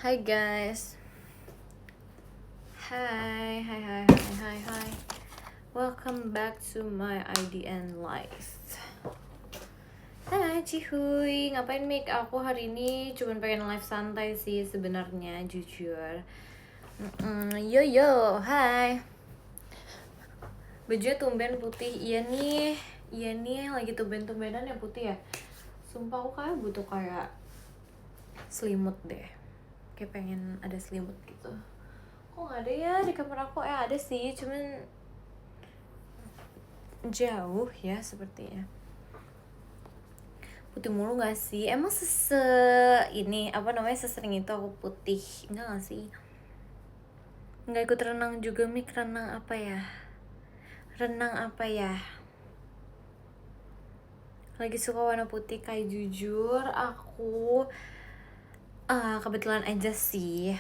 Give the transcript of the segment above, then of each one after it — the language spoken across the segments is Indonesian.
Hi guys. Hi. Welcome back to my IDN life. Hai Cihuy, ngapain make aku hari ini? Cuman pengen live santai sih sebenarnya, jujur. Yo, hai. Bajunya tumben putih, iya nih lagi tumben-tumbenan ya putih ya. Sumpah aku kayak butuh kayak selimut deh. Kayak pengen ada selimut gitu. Kok nggak ada ya di kamar aku? Ada sih, cuman jauh ya sepertinya. Putih mulu gak sih? Emang sesering itu aku putih? Enggak gak sih? Nggak ikut renang juga, Mik. Renang apa ya? Lagi suka warna putih kayak jujur aku kebetulan aja sih.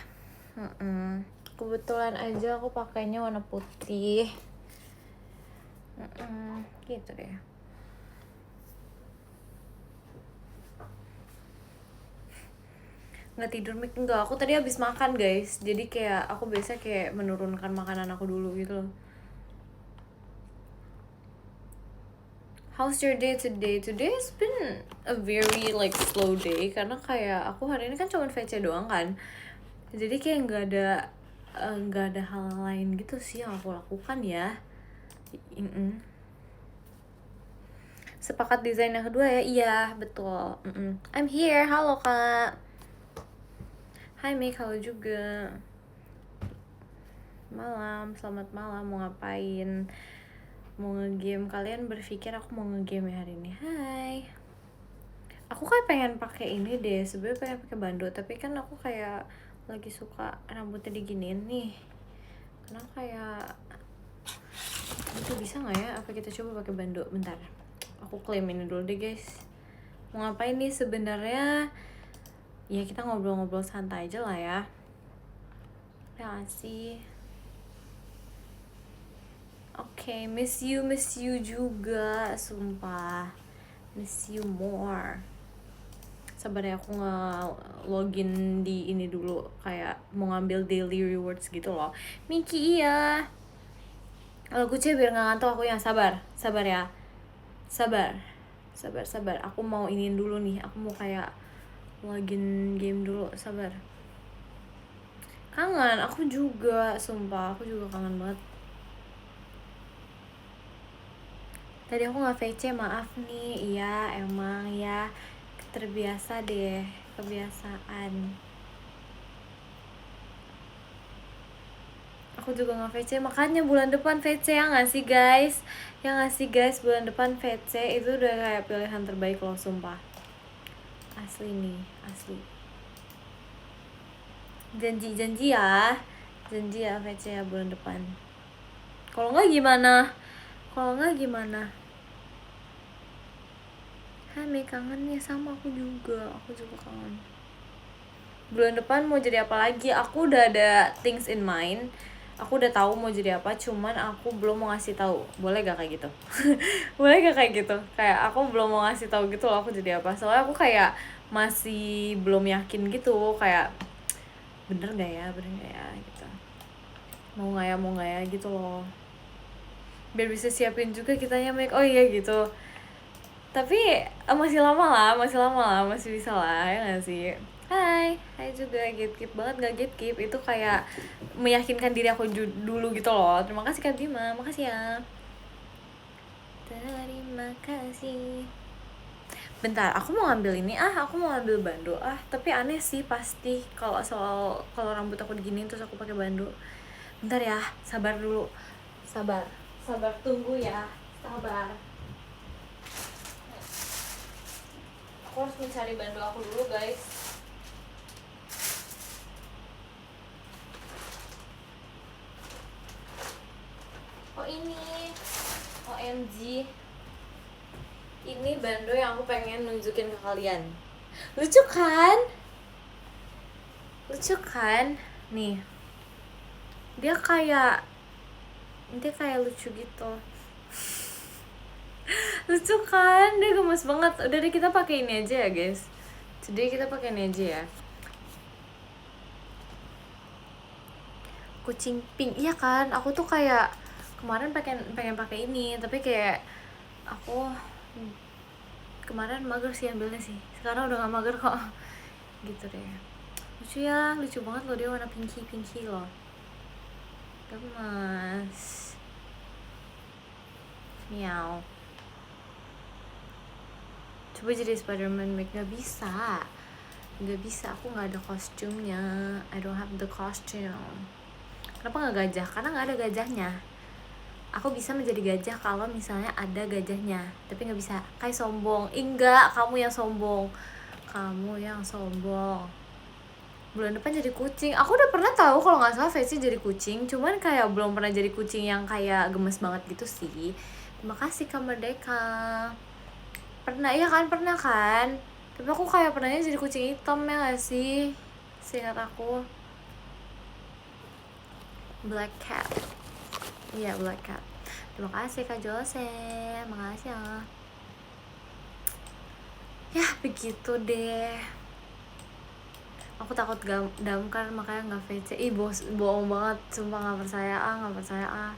Kebetulan aja aku pakainya warna putih. Gitu deh. Nggak tidur, Mik? Enggak, aku tadi habis makan guys, jadi kayak aku biasa kayak menurunkan makanan aku dulu gitu loh. How's your day today? Today has been a very slow day karena kayak aku hari ini kan cuma VC doang kan, jadi kayak nggak ada hal lain gitu sih yang aku lakukan ya. Sepakat desain yang kedua ya? Iya betul. I'm here. Halo kak. Hai Mik, halo juga. Selamat malam. Mau ngapain? Mau nge-game? Kalian berpikir aku mau nge-game ya hari ini? Hai. Aku kayak pengen pakai ini deh. Sebenarnya pengen pakai bando, tapi kan aku kayak lagi suka rambutnya diginiin nih. Karena kayak itu bisa nggak ya? Apa kita coba pakai bando? Bentar. Aku klaim ini dulu deh guys. Mau ngapain nih sebenarnya? Ya kita ngobrol-ngobrol santai aja lah ya. Ya sih. Oke, miss you juga, sumpah. Miss you more. Sabar ya, aku nge-login di ini dulu, kayak mau ngambil daily rewards gitu loh. Miki, iya. Kalau kucing biar gak ngantuk aku yang sabar ya. Sabar. Aku mau iniin dulu nih, aku mau kayak login game dulu, sabar. Kangen, aku juga, sumpah, aku juga kangen banget. Tadi aku nggak VC, maaf nih. Iya emang ya, terbiasa deh, kebiasaan. Aku juga nggak VC, makanya bulan depan VC ya nggak sih guys? Bulan depan VC itu udah kayak pilihan terbaik loh, sumpah. Asli nih, asli. Janji ya VC ya bulan depan. Kalau nggak gimana? Hai, kangen nih, sama aku juga kangen. Bulan depan mau jadi apa lagi? Aku udah ada things in mind. Aku udah tahu mau jadi apa, cuman aku belum mau ngasih tahu. Boleh gak kayak gitu? Boleh gak kayak gitu? Kayak aku belum mau ngasih tahu gitu loh aku jadi apa. Soalnya aku kayak masih belum yakin gitu, kayak bener gak ya gitu. Mau gak ya gitu loh. Biar bisa siapin juga kitanya make. Oh iya gitu. Tapi masih lama lah, masih bisa lah ya gak sih? Hai juga, gatekeep banget gak gatekeep, itu kayak meyakinkan diri aku dulu gitu loh. Terima kasih Kak Bima, makasih ya. Terima kasih. Bentar, aku mau ngambil ini, aku mau ngambil bando, tapi aneh sih pasti kalau rambut aku diginiin terus aku pakai bando. Bentar ya, sabar dulu, sabar tunggu ya, sabar. Aku harus mencari bando aku dulu guys. Oh ini, OMG, ini bando yang aku pengen nunjukin ke kalian. Lucu kan? Nih, dia kayak lucu gitu. Lucu kan? Dia gemes banget. Udah deh, kita pakai ini aja ya guys. Jadi kita pakai ini aja ya. kucing pink. Iya kan, aku tuh kayak kemarin pengen pakai ini, tapi kayak aku kemarin mager sih ambilnya sih, sekarang udah gak mager kok. Gitu deh, lucu ya, lucu banget loh dia, warna pinky loh, gemes. Miau. Coba jadi Spider-Man make, gak bisa, aku gak ada kostumnya. I don't have the costume. Kenapa gak gajah? Karena gak ada gajahnya. Aku bisa menjadi gajah kalau misalnya ada gajahnya, tapi gak bisa. Kayak sombong. Enggak, kamu yang sombong. Bulan depan jadi kucing. Aku udah pernah tahu kalau nggak salah Feci jadi kucing, cuman kayak belum pernah jadi kucing yang kayak gemes banget gitu sih. Terima kasih Kak Merdeka. Pernah kan? Tapi aku kayak pernahnya jadi kucing hitam ya gak sih? Seingat aku Black Cat. Iya, Black Cat. Terima kasih Kak Jose. Makasih ya. Ya begitu deh. Aku takut damkar makanya nggak VC. Bohong banget, sumpah nggak percaya.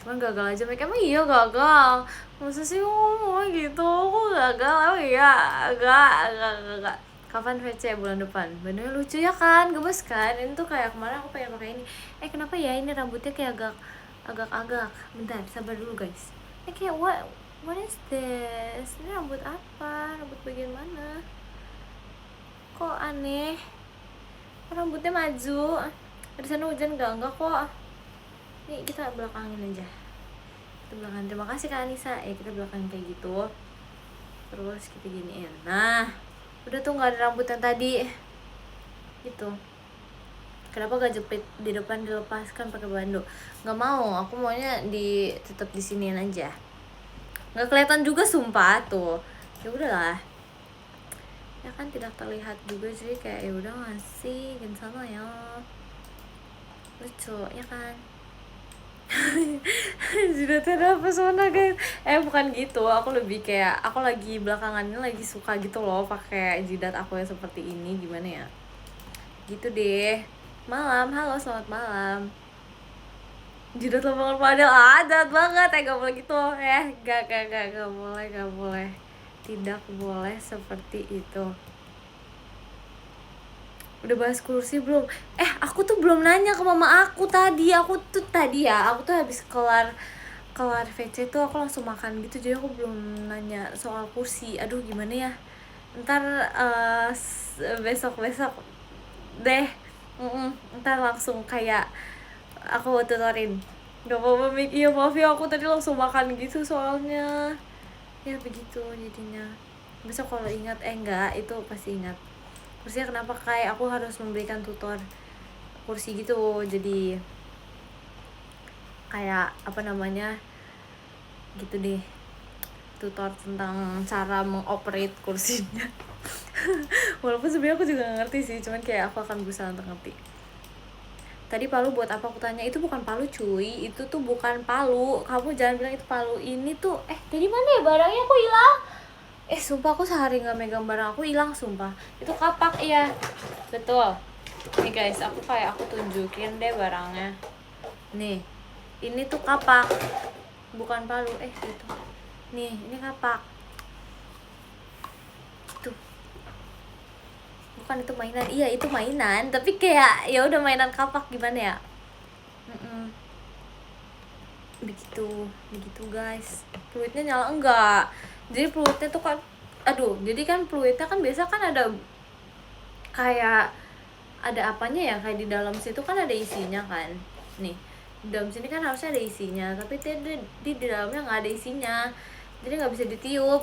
Cuman gagal aja. Mereka emang iya gagal. Masa sih ngomong gitu? Aku gagal. Oh iya, agak. Kapan VC? Bulan depan. Bener lucu ya kan, gemes kan? Ini tuh kayak kemarin aku pengen pakai ini. Kenapa ya ini rambutnya kayak agak. Bentar, sabar dulu guys. Kayak what is this? Ini rambut apa? Rambut bagian mana? Kok aneh? Rambutnya maju. Di sana hujan enggak kok. Nih kita belakangin aja. Terima kasih Kak Anissa. Kita belakangin kayak gitu. Terus kita giniin. Nah, udah tuh nggak ada rambut yang tadi. Gitu. Kenapa gak jepit di depan dilepaskan pakai bando? Nggak mau. Aku maunya tetap di siniin aja. Nggak kelihatan juga sumpah tuh. Ya udahlah. Ya kan tidak terlihat juga sih, kayak ya udah ngasih gini sama ya, lucu ya kan. Jidatnya apa pesona guys? Bukan gitu, aku lebih kayak aku lagi belakangan ini lagi suka gitu loh pakai jidat aku yang seperti ini, gimana ya gitu deh. Halo selamat malam. Jidat lapangan padel jahat banget, gak boleh gitu gak boleh, tidak boleh seperti itu. Udah bahas kursi belum? Aku tuh belum nanya ke mama aku tadi. Aku tuh habis kelar VC tuh aku langsung makan gitu, jadi aku belum nanya soal kursi. Aduh gimana ya, ntar besok deh. Ntar langsung kayak aku tutorin. Gak apa-apa Mik. Iya maaf ya, aku tadi langsung makan gitu soalnya. Ya begitu jadinya. Besok kalau ingat enggak, itu pasti ingat. Kursinya kenapa kayak aku harus memberikan tutor kursi gitu, jadi kayak apa namanya gitu deh, tutor tentang cara mengoperate kursinya. Walaupun sebenarnya aku juga gak ngerti sih, cuman kayak aku akan berusaha untuk ngerti. Tadi palu buat apa? Aku tanya. Itu bukan palu cuy, itu tuh bukan palu. Kamu jangan bilang itu palu. Ini tuh dari mana ya barangnya, aku hilang. Sumpah aku sehari gak megang barang aku hilang sumpah. Itu kapak ya. Betul. Nih guys, aku tunjukin deh barangnya. Nih, ini tuh kapak, bukan palu. Gitu. Nih, ini kapak. Tuh. Bukan itu mainan. Iya, itu mainan, tapi kayak ya udah mainan kapak gimana ya? Begitu guys. Fluidnya nyala enggak? Jadi fluidnya tuh kan, jadi kan fluidnya kan biasa kan ada kayak ada apanya ya, kayak di dalam situ kan ada isinya kan. Nih, di dalam sini kan harusnya ada isinya, tapi di dalamnya nggak ada isinya, jadi nggak bisa ditiup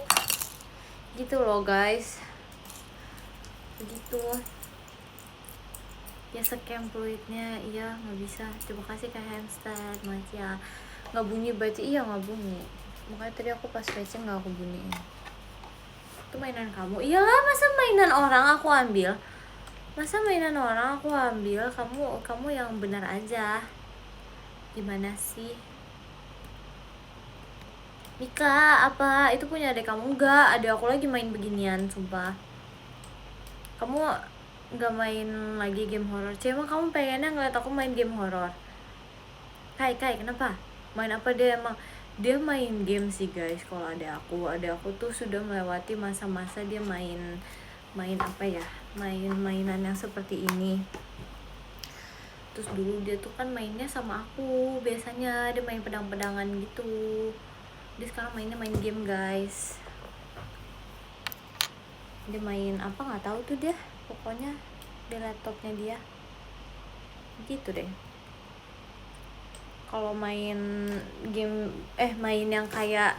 gitu loh guys. Begitu ya, scam fluidnya. Iya nggak bisa. Terima kasih Kak Hamster. Makasih ya. Nggak bunyi berarti. Iya nggak bunyi, makanya tadi aku pas fetching nggak aku bunyiin. Itu mainan kamu? Iyalah, masa mainan orang aku ambil? Kamu yang benar aja. Gimana sih Mika? Apa itu punya adik kamu? Enggak, adik aku lagi main beginian sumpah. Kamu nggak main lagi game horor? Emang kamu pengennya ngeliat aku main game horor? Kai kenapa? Main apa dia emang? Dia main game sih guys. Kalau ada aku tuh sudah melewati masa-masa dia main apa ya, mainan yang seperti ini. Terus dulu dia tuh kan mainnya sama aku, biasanya dia main pedang-pedangan gitu. Dia sekarang main game guys. Dia main apa nggak tahu tuh dia, pokoknya di laptopnya dia gitu deh. Kalau main game main yang kayak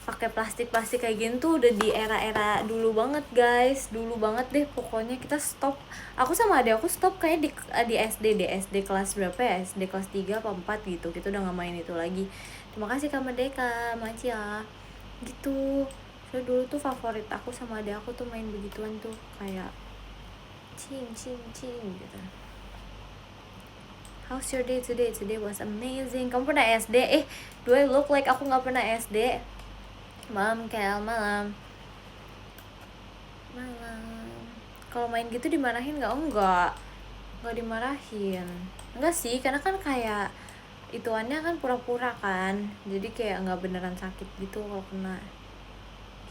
pakai plastik kayak gini tuh udah di era dulu banget guys, dulu banget deh pokoknya. Kita stop, aku sama adik aku stop kayak di SD kelas berapa ya, SD kelas 3 apa 4 gitu, kita udah nggak main itu lagi. Terima kasih Kak Merdeka, Macia gitu. So dulu tuh favorit aku sama adik aku tuh main begituan tuh, kayak cing gitu. How's your day today? Today was amazing. Kamu pernah SD? Do I look like aku nggak pernah SD? Malam Kel, malam. Kalau main gitu dimarahin nggak? Nggak dimarahin. Enggak sih, karena kan kayak ituannya kan pura-pura kan, jadi kayak nggak beneran sakit gitu kalau kena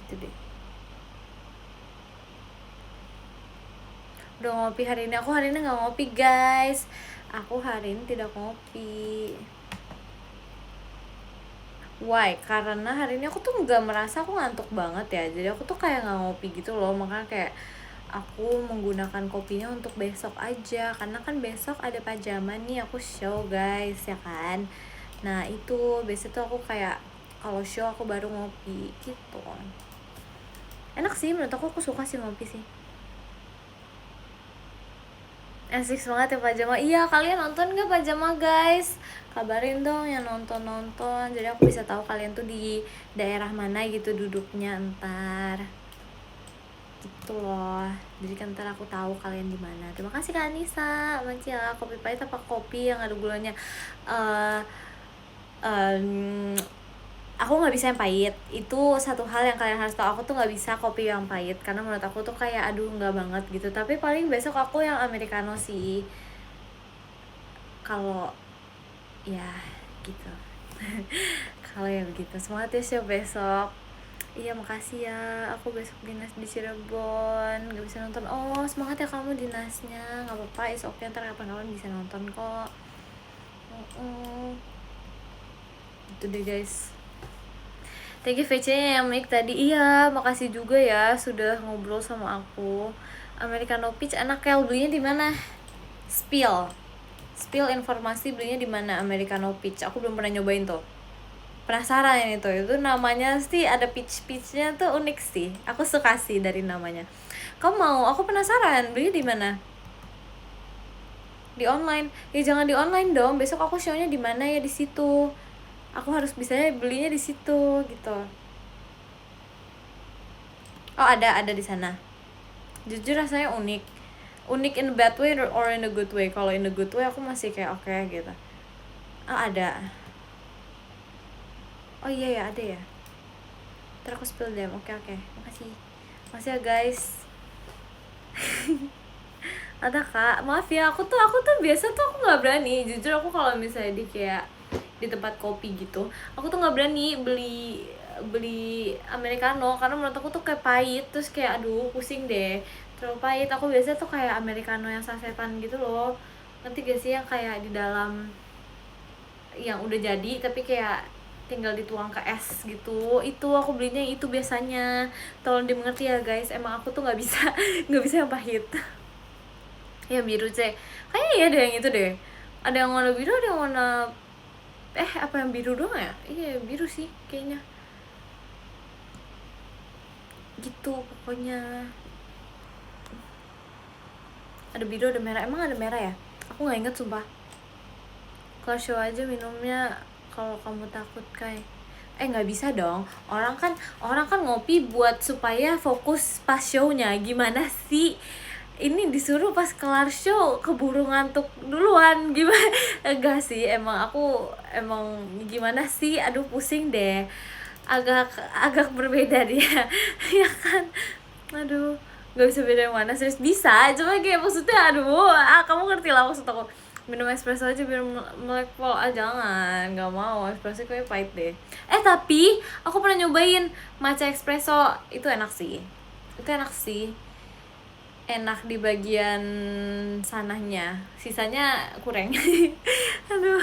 gitu deh. Udah ngopi hari ini? Aku hari ini nggak ngopi guys. Aku hari ini tidak ngopi. Why? Karena hari ini aku tuh nggak merasa aku ngantuk banget ya, jadi aku tuh kayak nggak ngopi gitu loh. Makanya kayak aku menggunakan kopinya untuk besok aja, karena kan besok ada pajama nih, aku show guys ya kan. Nah itu biasanya tuh aku kayak kalau show aku baru ngopi gitu. Enak sih menurut aku suka sih ngopi sih. Asik banget ya pajama. Iya, kalian nonton gak pajama guys? Kabarin dong yang nonton, jadi aku bisa tahu kalian tuh di daerah mana gitu duduknya ntar gitu loh. Jadi kan ntar aku tahu kalian di mana. Terima kasih Kak Anissa. Mancia, kopi pahit apa kopi yang ada gulanya? Aku nggak bisa yang pahit. Itu satu hal yang kalian harus tahu. Aku tuh nggak bisa kopi yang pahit karena menurut aku tuh kayak aduh nggak banget gitu. Tapi paling besok aku yang americano sih. Kalau ya gitu. Kalau ya begitu. Semangat ya show besok. Iya makasih ya, aku besok dinas di Cirebon, gak bisa nonton. Oh semangat ya kamu dinasnya, gak apa-apa, is okay, ntar kapan-kapan bisa nonton kok. Itu deh guys. Thank you VC yang mic tadi. Iya makasih juga ya sudah ngobrol sama aku. Americano Peach enak. Kel, belinya di mana? Spill informasi belinya di mana Americano Peach. Aku belum pernah nyobain tuh. Penasaran itu namanya sih ada peach-peachnya tuh unik sih, aku suka sih dari namanya. Kamu mau? Aku penasaran beli di mana? Di online? Ya jangan di online dong, besok aku show-nya di mana ya, di situ. Aku harus bisanya belinya di situ gitu. Oh ada di sana. Jujur rasanya unik in a bad way or in a good way. Kalau in a good way aku masih kayak oke gitu. Oh ada. Oh iya ya ada ya. Ntar aku spill them. Oke. Makasih ya guys. Ada Kak, maaf ya, aku tuh biasa tuh aku nggak berani. Jujur aku kalau misalnya di kayak di tempat kopi gitu, aku tuh nggak berani beli americano karena menurut aku tuh kayak pahit, terus kayak aduh pusing deh, terlalu pahit. Aku biasa tuh kayak americano yang sasetan gitu loh, nanti gak sih yang kayak di dalam yang udah jadi tapi kayak tinggal dituang ke es gitu. Itu aku belinya itu biasanya. Tolong dimengerti ya guys, emang aku tuh nggak bisa nggak bisa yang pahit. Ya biru C, kayaknya ya ada yang itu deh, ada yang warna biru, ada yang warna apa yang biru doang ya? Iya biru sih kayaknya gitu pokoknya. Ada biru, ada merah. Emang ada merah ya? Aku nggak inget sumpah. Kalau show aja minumnya kalau kamu takut kayak nggak bisa dong, orang kan ngopi buat supaya fokus pas shownya. Gimana sih ini disuruh pas kelar show keburu ngantuk duluan gimana? Enggak sih, emang gimana sih, aduh pusing deh, agak berbeda dia ya kan, aduh nggak bisa beda yang mana. Serius bisa, cuma kayak maksudnya aduh kamu ngerti lah maksud aku. minum espresso aja biar melek pol. Jangan, nggak mau, espresso kayaknya pahit deh. Tapi aku pernah nyobain matcha espresso, itu enak sih, enak di bagian sananya, sisanya kurang. Aduh,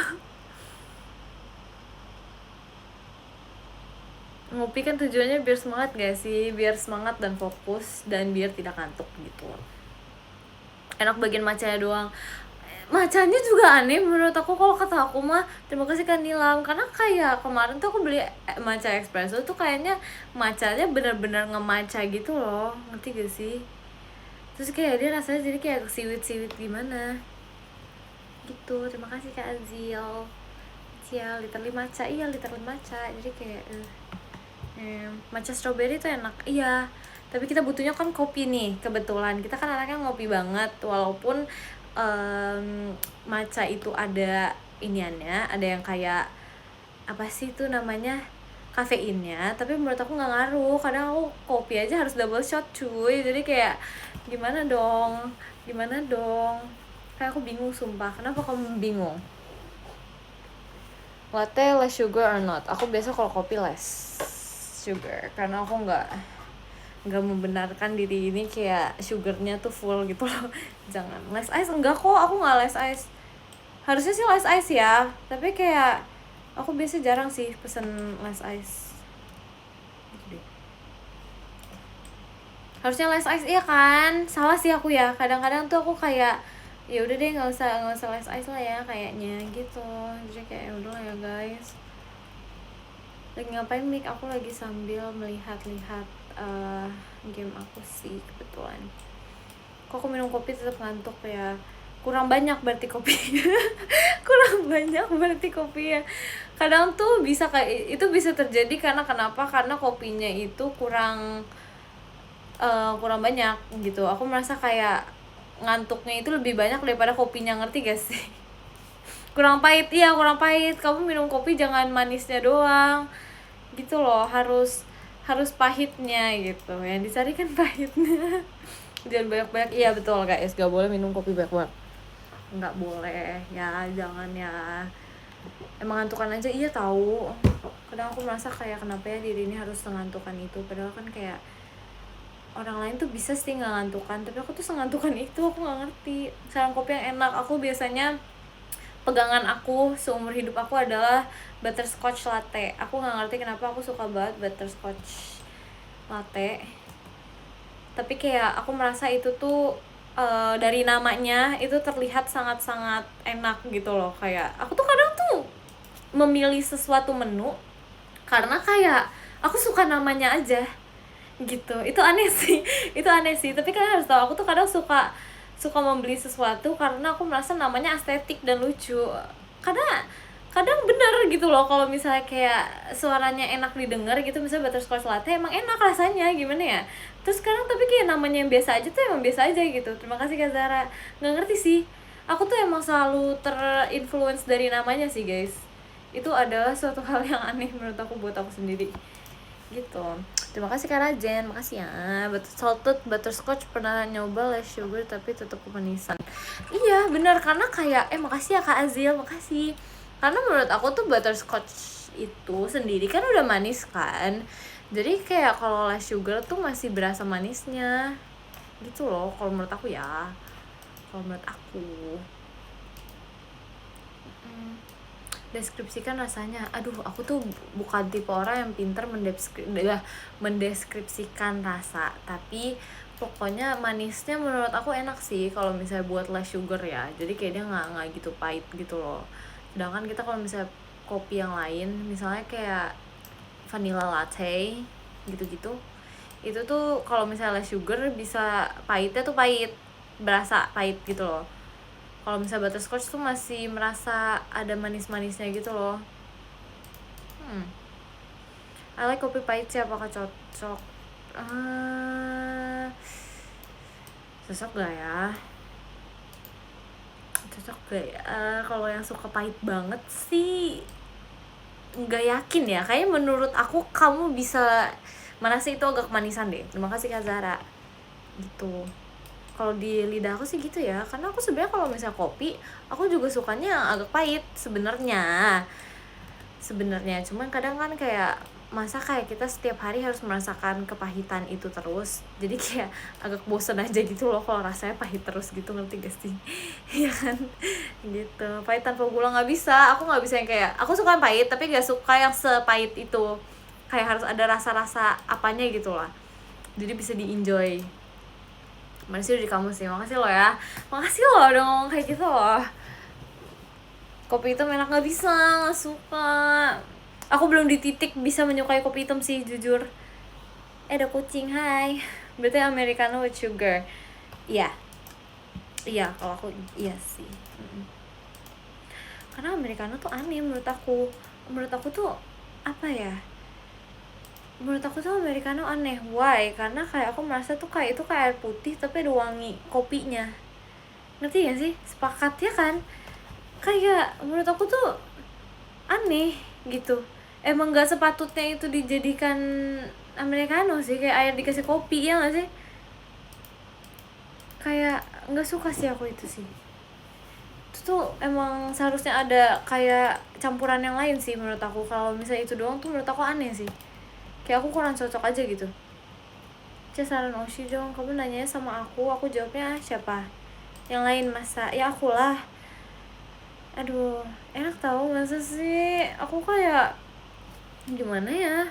ngopi kan tujuannya biar semangat gak sih, biar semangat dan fokus dan biar tidak ngantuk gitu. Enak bagian matchanya doang. Macanya juga aneh menurut aku. Kalau kata aku mah, terima kasih Kak Nilam, karena kayak kemarin tuh aku beli matcha espresso tuh kayaknya matchanya bener-bener nge-matcha gitu loh, ngerti gak sih? Terus kayak dia rasanya jadi kayak siwit-siwit gimana gitu. Terima kasih Kak Azil. Cial, literally matcha, iya literally matcha. Jadi kayak matcha strawberry tuh enak, iya. Tapi kita butuhnya kan kopi nih, kebetulan kita kan anaknya ngopi banget. Walaupun matcha itu ada iniannya, ada yang kayak apa sih itu namanya, kafeinnya, tapi menurut aku nggak ngaruh. Kadang aku kopi aja harus double shot cuy, jadi kayak gimana dong, kayak aku bingung sumpah. Kenapa kamu bingung? Latte less sugar or not? Aku biasa kalau kopi less sugar, karena aku nggak membenarkan diri ini kayak sugarnya tuh full gitu loh. Jangan less ice, enggak kok, aku nggak less ice. Harusnya sih less ice ya, tapi kayak aku biasa jarang sih pesen less ice gitu deh. Harusnya less ice, iya kan? Salah sih aku ya, kadang-kadang tuh aku kayak ya udah deh nggak usah less ice lah ya kayaknya gitu. Jadi kayak udah lah ya guys. Lagi ngapain Mik? Aku lagi sambil melihat-lihat game aku sih kebetulan. Kok aku minum kopi tetap ngantuk ya? Kurang banyak berarti kopi. Kurang banyak berarti kopi ya. Kadang tuh bisa kayak itu, bisa terjadi karena kenapa? Karena kopinya itu kurang banyak gitu. Aku merasa kayak ngantuknya itu lebih banyak daripada kopinya, ngerti gak sih? Kurang pahit, iya kurang pahit. Kamu minum kopi jangan manisnya doang gitu loh, harus pahitnya gitu. Yang dicari kan pahitnya. Jangan banyak-banyak. Iya betul guys, gak boleh minum kopi banyak-banyak, nggak boleh ya, jangan ya. Emang ngantukan aja, iya tahu. Kadang aku merasa kayak kenapa ya diri ini harus sengantukan itu, padahal kan kayak orang lain tuh bisa sih nggak ngantukan, tapi aku tuh sengantukan itu. Aku nggak ngerti. Saran kopi yang enak, aku biasanya pegangan aku seumur hidup aku adalah butterscotch latte. Aku nggak ngerti kenapa aku suka banget butterscotch latte, tapi kayak aku merasa itu tuh dari namanya itu terlihat sangat-sangat enak gitu loh. Kayak aku tuh kadang tuh memilih sesuatu menu karena kayak aku suka namanya aja gitu. Itu aneh sih. Itu aneh sih, tapi kalian harus tahu aku tuh kadang suka membeli sesuatu karena aku merasa namanya estetik dan lucu. Kadang bener gitu loh, kalau misalnya kayak suaranya enak didengar gitu, misalnya butterscotch latte emang enak rasanya gimana ya. Terus sekarang tapi kayak namanya yang biasa aja tuh emang biasa aja gitu. Terima kasih Kak Zara. Nggak ngerti sih, aku tuh emang selalu terinfluence dari namanya sih guys. Itu adalah suatu hal yang aneh menurut aku, buat aku sendiri gitu. Terima kasih Kak Rajen, makasih ya. Salted butterscotch pernah nyoba less sugar tapi tetap kemanisan. Iya benar, karena kayak makasih ya Kak Azil, makasih. Karena menurut aku tuh butterscotch itu sendiri kan udah manis kan, jadi kayak kalau less sugar tuh masih berasa manisnya gitu loh, kalau menurut aku ya. Deskripsikan rasanya, aduh aku tuh bukan tipe orang yang pintar mendeskripsikan rasa, tapi pokoknya manisnya menurut aku enak sih kalau misalnya buat less sugar ya. Jadi kayak dia nggak gitu pahit gitu loh. Sedangkan kita kalau misalnya kopi yang lain, misalnya kayak vanilla latte gitu-gitu, itu tuh kalau misalnya less sugar bisa pahitnya tuh berasa pahit gitu loh. Kalau misalnya butterscotch tuh masih merasa ada manis-manisnya gitu loh. I like kopi pahit sih, apakah cocok? Cocok gak ya? Kalau yang suka pahit banget sih nggak yakin ya. Kayaknya menurut aku kamu bisa merasa itu agak kemanisan deh. Terima kasih Kak Zara gitu. Kalau di lidah aku sih gitu ya, karena aku sebenarnya kalau misalnya kopi aku juga sukanya yang agak pahit sebenarnya cuman kadang kan kayak masa kayak kita setiap hari harus merasakan kepahitan itu terus, jadi kayak agak bosen aja gitu loh kalau rasanya pahit terus gitu, ngerti gak sih? Iya kan, gitu. Pahit tanpa gula nggak bisa, aku nggak bisa yang kayak, aku suka yang pahit tapi nggak suka yang sepahit itu, kayak harus ada rasa-rasa apanya gitu lah, jadi bisa di enjoy. Masih udah di kamu sih, makasih lo ya, makasih lo udah ngomong kayak gitu loh. Kopi hitam enak, nggak bisa, nggak suka. Aku belum di titik bisa menyukai kopi hitam sih jujur. Ada kucing, hai. Berarti americano with sugar. Iya, iya kalau aku iya sih. Karena americano tuh aneh menurut aku. Menurut aku tuh apa ya? Menurut aku tuh americano aneh. Why? Karena kayak aku merasa tuh kayak itu kayak air putih tapi ada wangi kopinya. Ngerti gak sih? Sepakat ya kan? Kayak menurut aku tuh aneh gitu. Emang nggak sepatutnya itu dijadikan americano sih, kayak air dikasih kopi, ya nggak sih? Kayak nggak suka sih aku itu sih. Itu tuh emang seharusnya ada kayak campuran yang lain sih menurut aku. Kalau misalnya itu doang tuh menurut aku aneh sih, kayak aku kurang cocok aja gitu. Saran Oshi dong, kamu nanya sama aku jawabnya siapa? Yang lain masa? Ya aku lah. Aduh, enak tau masa sih? Aku kayak gimana ya?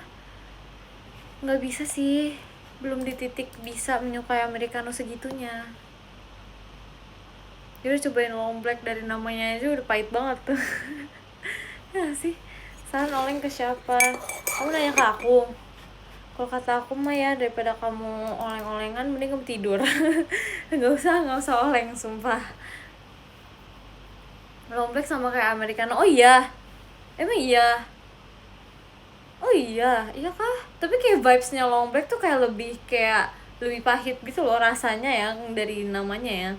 Nggak bisa sih, belum di titik bisa menyukai americano segitunya. Dia udah cobain long black, dari namanya aja udah pahit banget tuh. Ya sih, saran oleng ke siapa? Kamu nanya ke aku. Kalau kata aku mah ya, daripada kamu oleng-olengan mending kamu tidur. Nggak usah oleng, sumpah. Long black sama kayak americano. Oh iya, emang iya. Oh iya, iya kah? Tapi kayak vibes-nya long black tuh kayak lebih pahit gitu loh rasanya ya, dari namanya ya.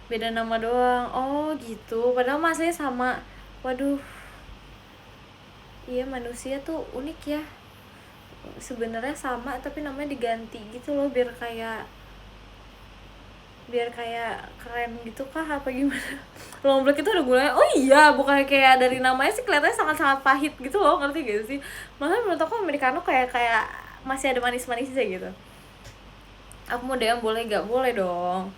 Beda nama doang. Oh gitu, padahal masanya sama. Waduh. Iya, manusia tuh unik ya. Sebenarnya sama tapi namanya diganti gitu loh, biar kayak keren gitu kah apa gimana. Long black itu ada gulanya. Oh iya, bukan kayak dari namanya sih kelihatannya sangat-sangat pahit gitu loh, ngerti gak sih? Malah menurut aku americano kayak masih ada manis-manisnya gitu. Aku mau DM boleh gak? Boleh dong.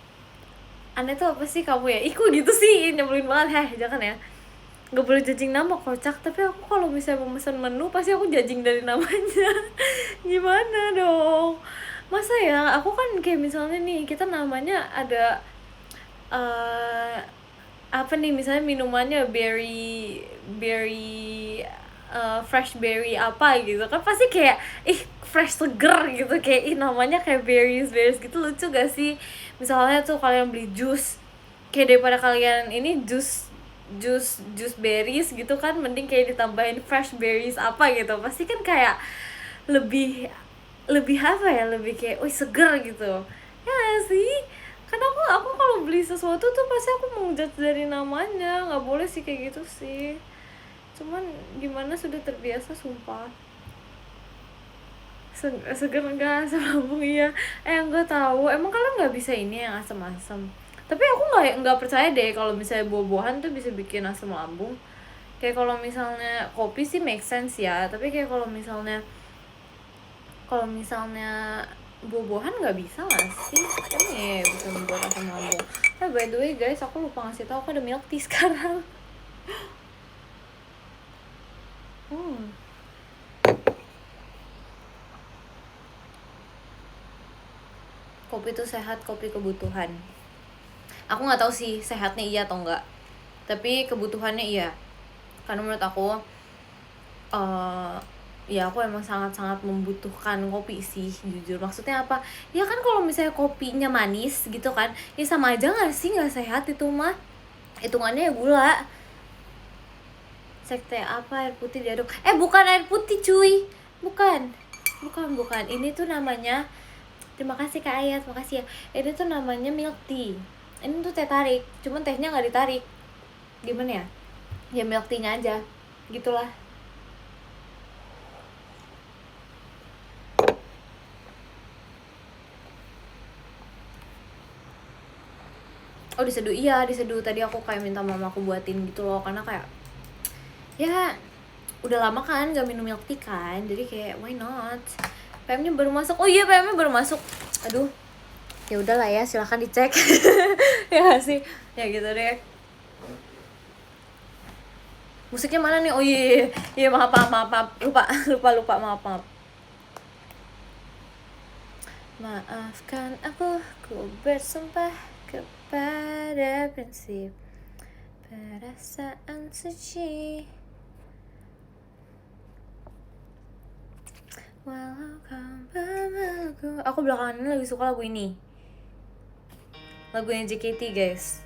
Aneh tuh apa sih kamu ya? Iku gitu sih, nyebelin banget. Jangan ya. Gak boleh judging nama, kocak. Tapi aku kalau misalnya mau mesen menu pasti aku judging dari namanya. Gimana dong? Masa ya, aku kan kayak misalnya nih, kita namanya ada apa nih, misalnya minumannya berry fresh berry apa gitu kan, pasti kayak fresh seger gitu, kayak namanya kayak berries gitu, lucu gak sih? Misalnya tuh kalian beli jus, kayak daripada kalian ini jus berries gitu kan, mending kayak ditambahin fresh berries apa gitu, pasti kan kayak lebih lebih apa ya, lebih kayak seger gitu ya gak sih? Karena aku kalau beli sesuatu tuh pasti aku mau judge dari namanya, nggak boleh sih kayak gitu sih. Cuman gimana, sudah terbiasa sumpah. Seger enggak, asam lambung iya. Enggak tahu, emang kalian nggak bisa ini yang asam-asam? Tapi aku nggak percaya deh kalau misalnya buah-buahan tuh bisa bikin asam lambung. Kayak kalau misalnya kopi sih make sense ya, tapi kayak kalau misalnya buah-buahan nggak bisa nggak sih? Emang ya bisa membuat asam lambung. By the way guys, aku lupa ngasih tau aku ada milk tea sekarang. Kopi itu sehat, kopi kebutuhan. Aku nggak tahu sih sehatnya iya atau enggak, tapi kebutuhannya iya. Karena menurut aku ya aku emang sangat-sangat membutuhkan kopi sih jujur. Maksudnya apa ya, kan kalau misalnya kopinya manis gitu kan ya sama aja nggak sih, nggak sehat itu mah, hitungannya ya gula. Sekte apa, air putih diaduk, bukan air putih cuy, bukan ini tuh namanya, terima kasih Kak Ayat, makasih ya, ini tuh namanya milk tea. Ini tuh teh tarik, cuman tehnya nggak ditarik, gimana ya, ya milk tea-nya aja gitulah. Oh diseduh, iya diseduh. Tadi aku kayak minta mama aku buatin gitu loh, karena kayak ya udah lama kan gak minum milk tea kan, jadi kayak why not. PM-nya baru masuk. Oh iya, PM-nya baru masuk. Aduh, ya udahlah ya, silahkan dicek. Ya gak sih, ya gitu deh. Musiknya mana nih? Oh iya, iya maaf, lupa, maaf. Maafkan aku bersumpah kepada prinsip perasaan suci. Walau kau memelukku. Aku belakangan ini lagi suka lagu ini. Lagunya JKT guys.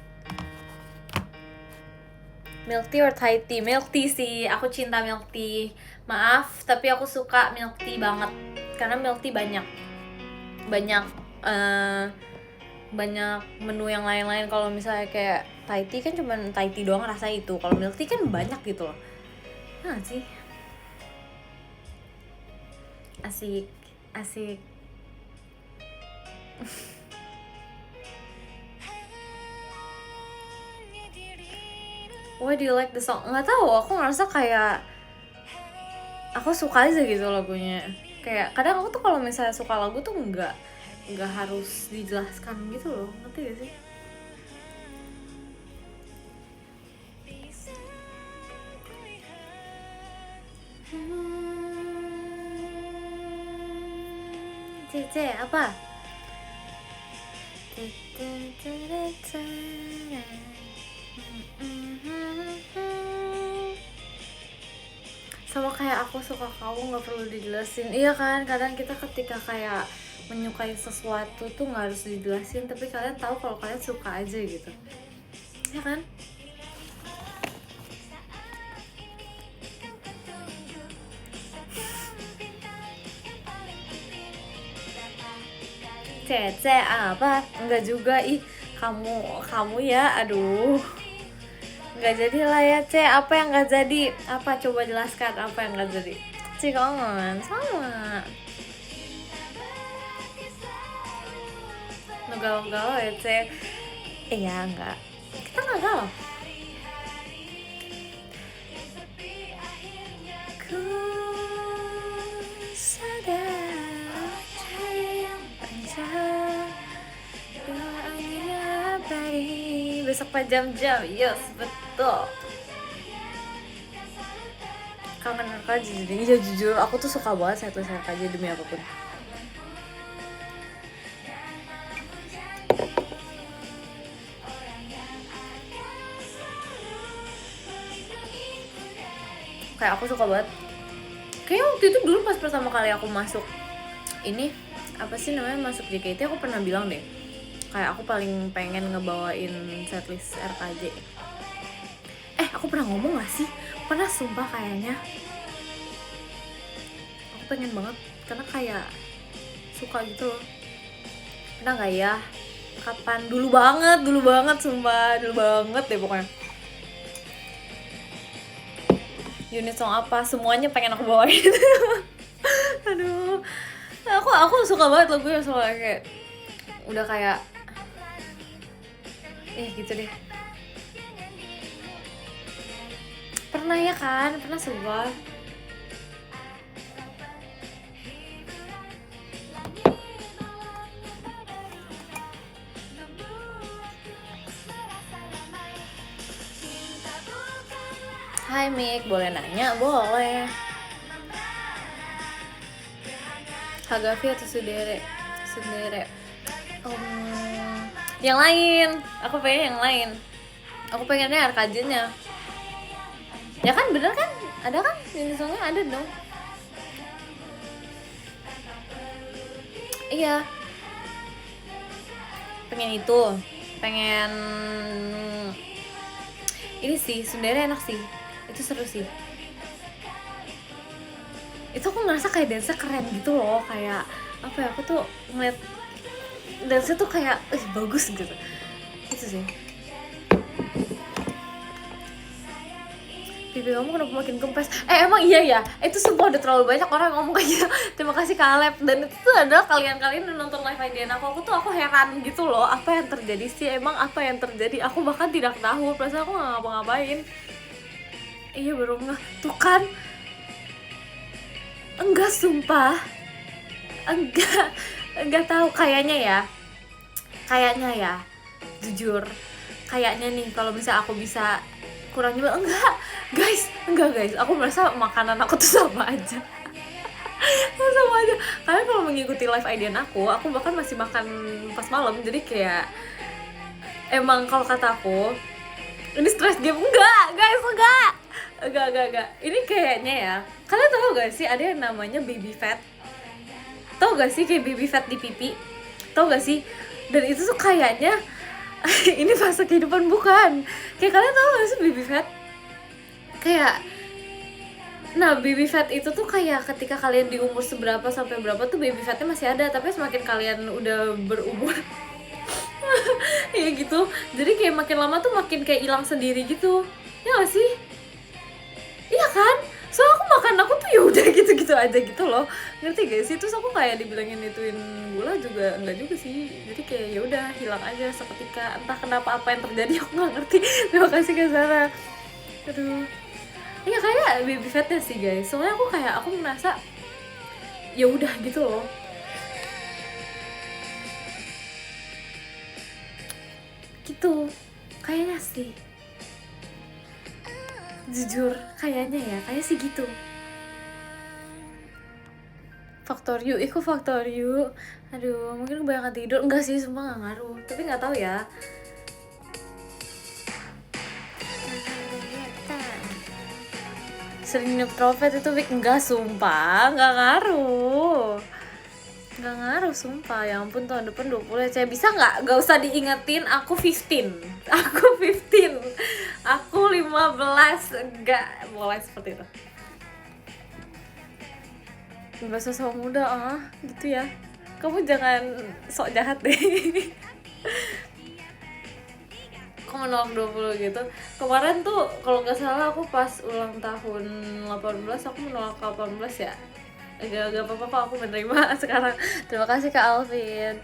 Milk tea or Thai tea? Milk tea sih, aku cinta milk tea. Maaf, tapi aku suka milk tea banget. Karena milk tea banyak menu yang lain-lain. Kalau misalnya kayak Thai tea kan cuma Thai tea doang rasa itu. Kalau milk tea kan banyak gitu loh. Nah sih, asik. Why do you like the song? Nggak tahu, aku ngerasa kayak aku suka aja gitu lagunya. Kayak kadang aku tuh kalau misalnya suka lagu tuh nggak harus dijelaskan gitu loh, ngerti gak sih? Cece apa? Sama kayak aku suka kamu nggak perlu dijelasin. Iya kan, kadang kita ketika kayak menyukai sesuatu tuh nggak harus dijelasin, tapi kalian tahu kalau kalian suka aja gitu, ya kan? Cece apa? Enggak juga, ih kamu ya, aduh. Nggak jadi lah ya, C. Apa yang nggak jadi? Apa, coba jelaskan apa yang nggak jadi? Cikongan sama galau-galau ya, C. Iya enggak, kita nggak galau. Ku sadar yang panjang doanya abadi besok jam-jam, yes betul. Kangen RKJ jadi, iya jujur aku tuh suka banget setlist RKJ demi apapun. Kayak aku suka banget. Kayaknya waktu itu dulu pas pertama kali aku masuk ini, apa sih namanya, masuk JKT, aku pernah bilang deh kayak aku paling pengen ngebawain setlist RKJ. Aku pernah ngomong gak sih? Pernah, sumpah kayaknya. Aku pengen banget karena kayak suka gitu loh. Pernah gak ya? Kapan? Dulu banget sumpah, dulu banget deh pokoknya. Unit song apa? Semuanya pengen aku bawain. Aduh, aku suka banget lagunya, soalnya kayak udah kayak gitu deh. Pernah ya kan? Pernah sumpah. Hai Mik, boleh nanya? Boleh. Hagafi atau Sudere? Yang lain. Aku pengen yang lain. Aku pengennya RKJ-nya. Ya kan, bener kan? Ada kan? Ini songnya ada dong. Iya. Pengen itu. Pengen ini sih, Sundere enak sih. Itu seru sih. Itu aku ngerasa kayak dance-nya keren gitu loh. Kayak apa ya, aku tuh ngeliat dance-nya tuh kayak bagus gitu. Itu sih. pipi kamu kenapa makin kempes? Emang iya ya, itu sumpah udah terlalu banyak orang ngomong kayak gitu. Terima kasih Kak Alep. Dan itu adalah kalian-kalian yang nonton live IDN aku heran gitu loh, apa yang terjadi sih, emang apa yang terjadi, aku bahkan tidak tahu, perasaan aku gak ngapa-ngapain. Iya baru ngeh, tuh kan. Enggak sumpah, enggak tahu, kayaknya ya jujur kayaknya nih kalau misalnya aku bisa kurangin, enggak guys, aku merasa makanan aku tuh sama aja. Sama aja, karena kalau mengikuti live IDN aku bahkan masih makan pas malam, jadi kayak emang kalau kata aku ini stress game. Enggak guys, enggak, ini kayaknya ya, kalian tahu gak sih ada yang namanya baby fat? Tahu gak sih kayak baby fat di pipi? Tahu gak sih? Dan itu tuh kayaknya ini fase kehidupan bukan? Kayak kalian tahu gak sih baby fat? Kayak nah baby fat itu tuh kayak ketika kalian di umur seberapa sampai berapa tuh baby fatnya masih ada, tapi semakin kalian udah berumur ya gitu, jadi kayak makin lama tuh makin kayak hilang sendiri gitu, ya gak sih? Iya kan? Soalnya aku makan aku tuh ya udah gitu-gitu aja gitu loh, ngerti gak sih? Terus aku kayak dibilangin ituin gula juga enggak juga sih, jadi kayak ya udah hilang aja seketika, entah kenapa apa yang terjadi aku nggak ngerti. Terima kasih Kak Zara. Aduh, iya kayak baby fatnya sih guys, soalnya aku merasa ya udah gitu loh. Gitu kayaknya sih, jujur kayaknya sih gitu. Faktor you, ikut faktor you. Aduh, mungkin kebanyakan tidur. Enggak sih, sumpah gak ngaruh. Tapi gak tahu ya. Sering nginep profet itu enggak sumpah, enggak ngaruh. Enggak ngaruh sumpah. Ya ampun, tahun depan 20 ya. Saya bisa enggak usah diingetin, aku 15. Aku 15. Aku 15. Enggak boleh seperti itu. Gak sosok muda gitu ya, kamu jangan sok jahat deh. Kok menolak 20 gitu. Kemarin tuh kalau gak salah aku pas ulang tahun 18 aku menolak 18 ya. Gak apa-apa kok, aku menerima sekarang. Terima kasih Kak Alvin.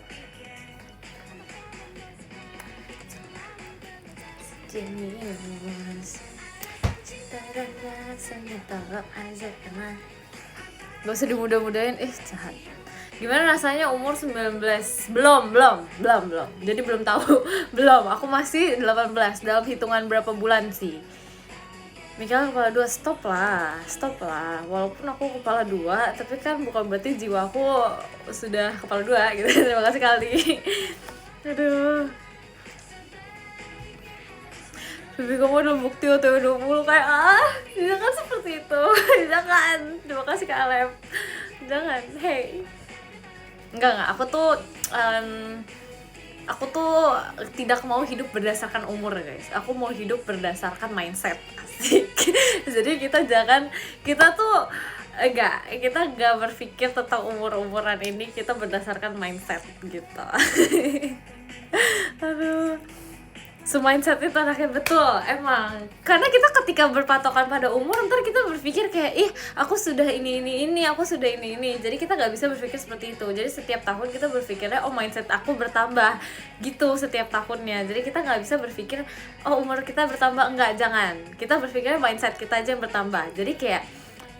Gak usah dimudah-mudahin, jahat. Gimana rasanya umur 19? Belum. Jadi belum tahu. Belum, aku masih 18 dalam hitungan berapa bulan sih. Mikael kepala 2, stop lah. Walaupun aku kepala 2, tapi kan bukan berarti jiwaku sudah kepala 2 gitu. Terima kasih kali. Aduh. Bibi kamu udah bukti OTW 20 kayak jangan seperti itu. Jangan. Terima kasih Kak Alep. Jangan. Hey. Enggak, aku tuh tidak mau hidup berdasarkan umur guys. Aku mau hidup berdasarkan mindset. Asik. Jadi kita tuh enggak berpikir tentang umur-umuran ini, kita berdasarkan mindset gitu. Aduh, mindset itu anaknya betul emang, karena kita ketika berpatokan pada umur ntar kita berpikir kayak aku sudah ini, jadi kita nggak bisa berpikir seperti itu. Jadi setiap tahun kita berpikirnya mindset aku bertambah gitu setiap tahunnya. Jadi kita nggak bisa berpikir umur kita bertambah, enggak, jangan. Kita berpikir mindset kita aja yang bertambah. Jadi kayak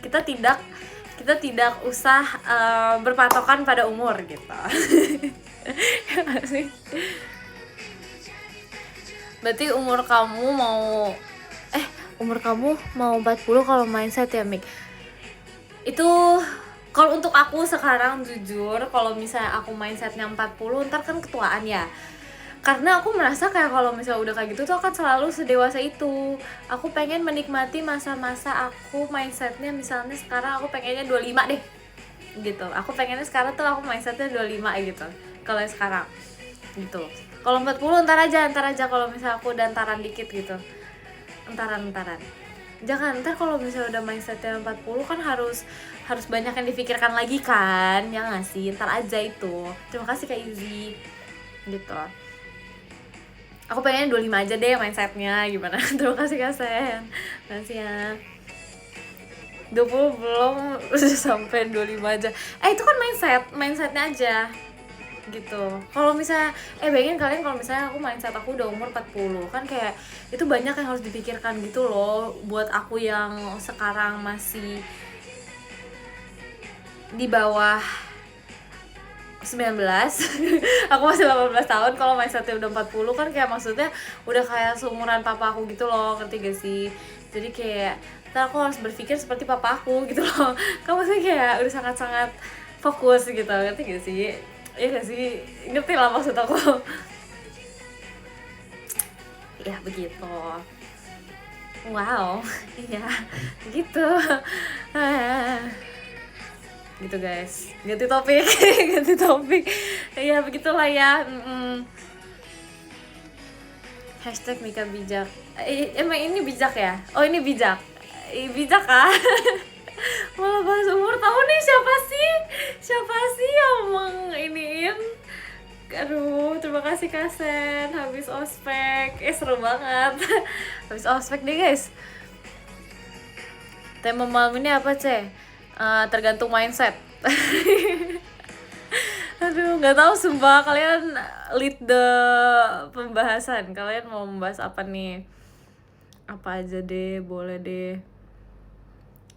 kita tidak usah berpatokan pada umur gitu. Ya sih. Berarti umur kamu mau 40 kalau mindset ya, Mik? Itu kalau untuk aku sekarang jujur, kalau misalnya aku mindsetnya 40 ntar kan ketuaan ya. Karena aku merasa kayak kalau misalnya udah kayak gitu tuh akan selalu sedewasa itu. Aku pengen menikmati masa-masa aku mindsetnya, misalnya sekarang aku pengennya 25 deh gitu. Aku pengennya sekarang tuh aku mindsetnya 25 gitu. Kalau sekarang gitu. Kalau 40 ntar aja kalau misalnya aku udah entaran dikit gitu. Entaran. Jangan, ntar kalau misalnya udah mindsetnya 40 kan harus banyak yang difikirkan lagi kan. Ya nggak sih? Ntar aja itu. Terima kasih Kak Izzy. Gitu. Aku pengen 25 aja deh mindsetnya, gimana? Terima kasih Kak Sen, makasih ya. 20 belum, sampai 25 aja. Itu kan mindsetnya aja gitu. Kalau misalnya bayangin kalian kalau misalnya mindset aku udah umur 40, kan kayak itu banyak yang harus dipikirkan gitu loh buat aku yang sekarang masih di bawah 19. Aku masih 18 tahun. Kalau mindsetnya udah 40 kan kayak maksudnya udah kayak seumuran papa aku gitu loh, ngerti gak sih? Jadi kayak ntar aku harus berpikir seperti papa aku gitu loh. Kamu maksudnya kayak udah sangat-sangat fokus gitu, ngerti gak sih? Iya gak sih? Ngerti lah maksud aku. Ya begitu. Wow, iya gitu. Gitu guys, ganti topik. Ganti topik. Ya begitulah ya. Hashtag Mika bijak. Emang ini bijak ya? Oh ini bijak. Bijak kah? Malah bahas umur. Tahu nih siapa sih yang menginiin. Aduh, terima kasih Kasen. Habis ospek, seru banget. Habis ospek deh guys. Tema malam ini apa tergantung mindset. Aduh, nggak tahu sumpah, kalian lead the pembahasan. Kalian mau membahas apa nih? Apa aja deh, boleh deh.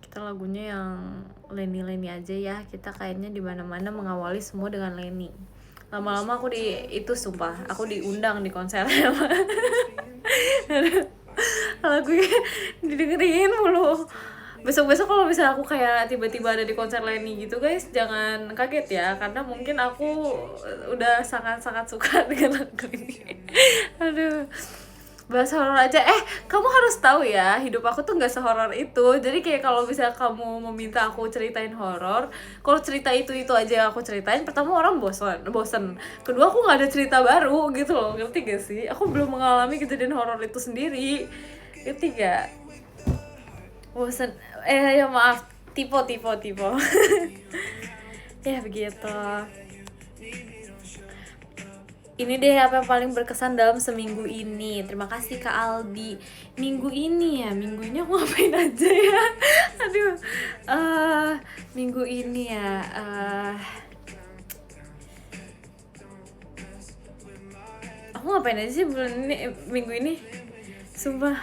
Kita lagunya yang Leni aja ya. Kita kayaknya di mana-mana mengawali semua dengan Leni. Lama-lama aku sumpah, aku diundang di konser. Lagunya didengerin mulu. Besok-besok kalau misalnya aku kayak tiba-tiba ada di konser Leni gitu guys, jangan kaget ya, karena mungkin aku udah sangat-sangat suka dengan lagu ini. Aduh, bahas horor aja. Kamu harus tahu ya, hidup aku tuh nggak sehoror itu. Jadi kayak kalau misalnya kamu meminta aku ceritain horor, kalau cerita itu aja aku ceritain, pertama orang bosen. Kedua aku nggak ada cerita baru gitu loh, ngerti gak sih? Aku belum mengalami kejadian horor itu sendiri, ngerti gak? Bosen. Ya maaf, tipe. Ya begitu. Ini deh apa yang paling berkesan dalam seminggu ini. Terima kasih Kak Aldi. Minggu ini aku ngapain aja ya? Aduh. Minggu ini ya. Aku ngapain aja sih minggu ini? Sumpah.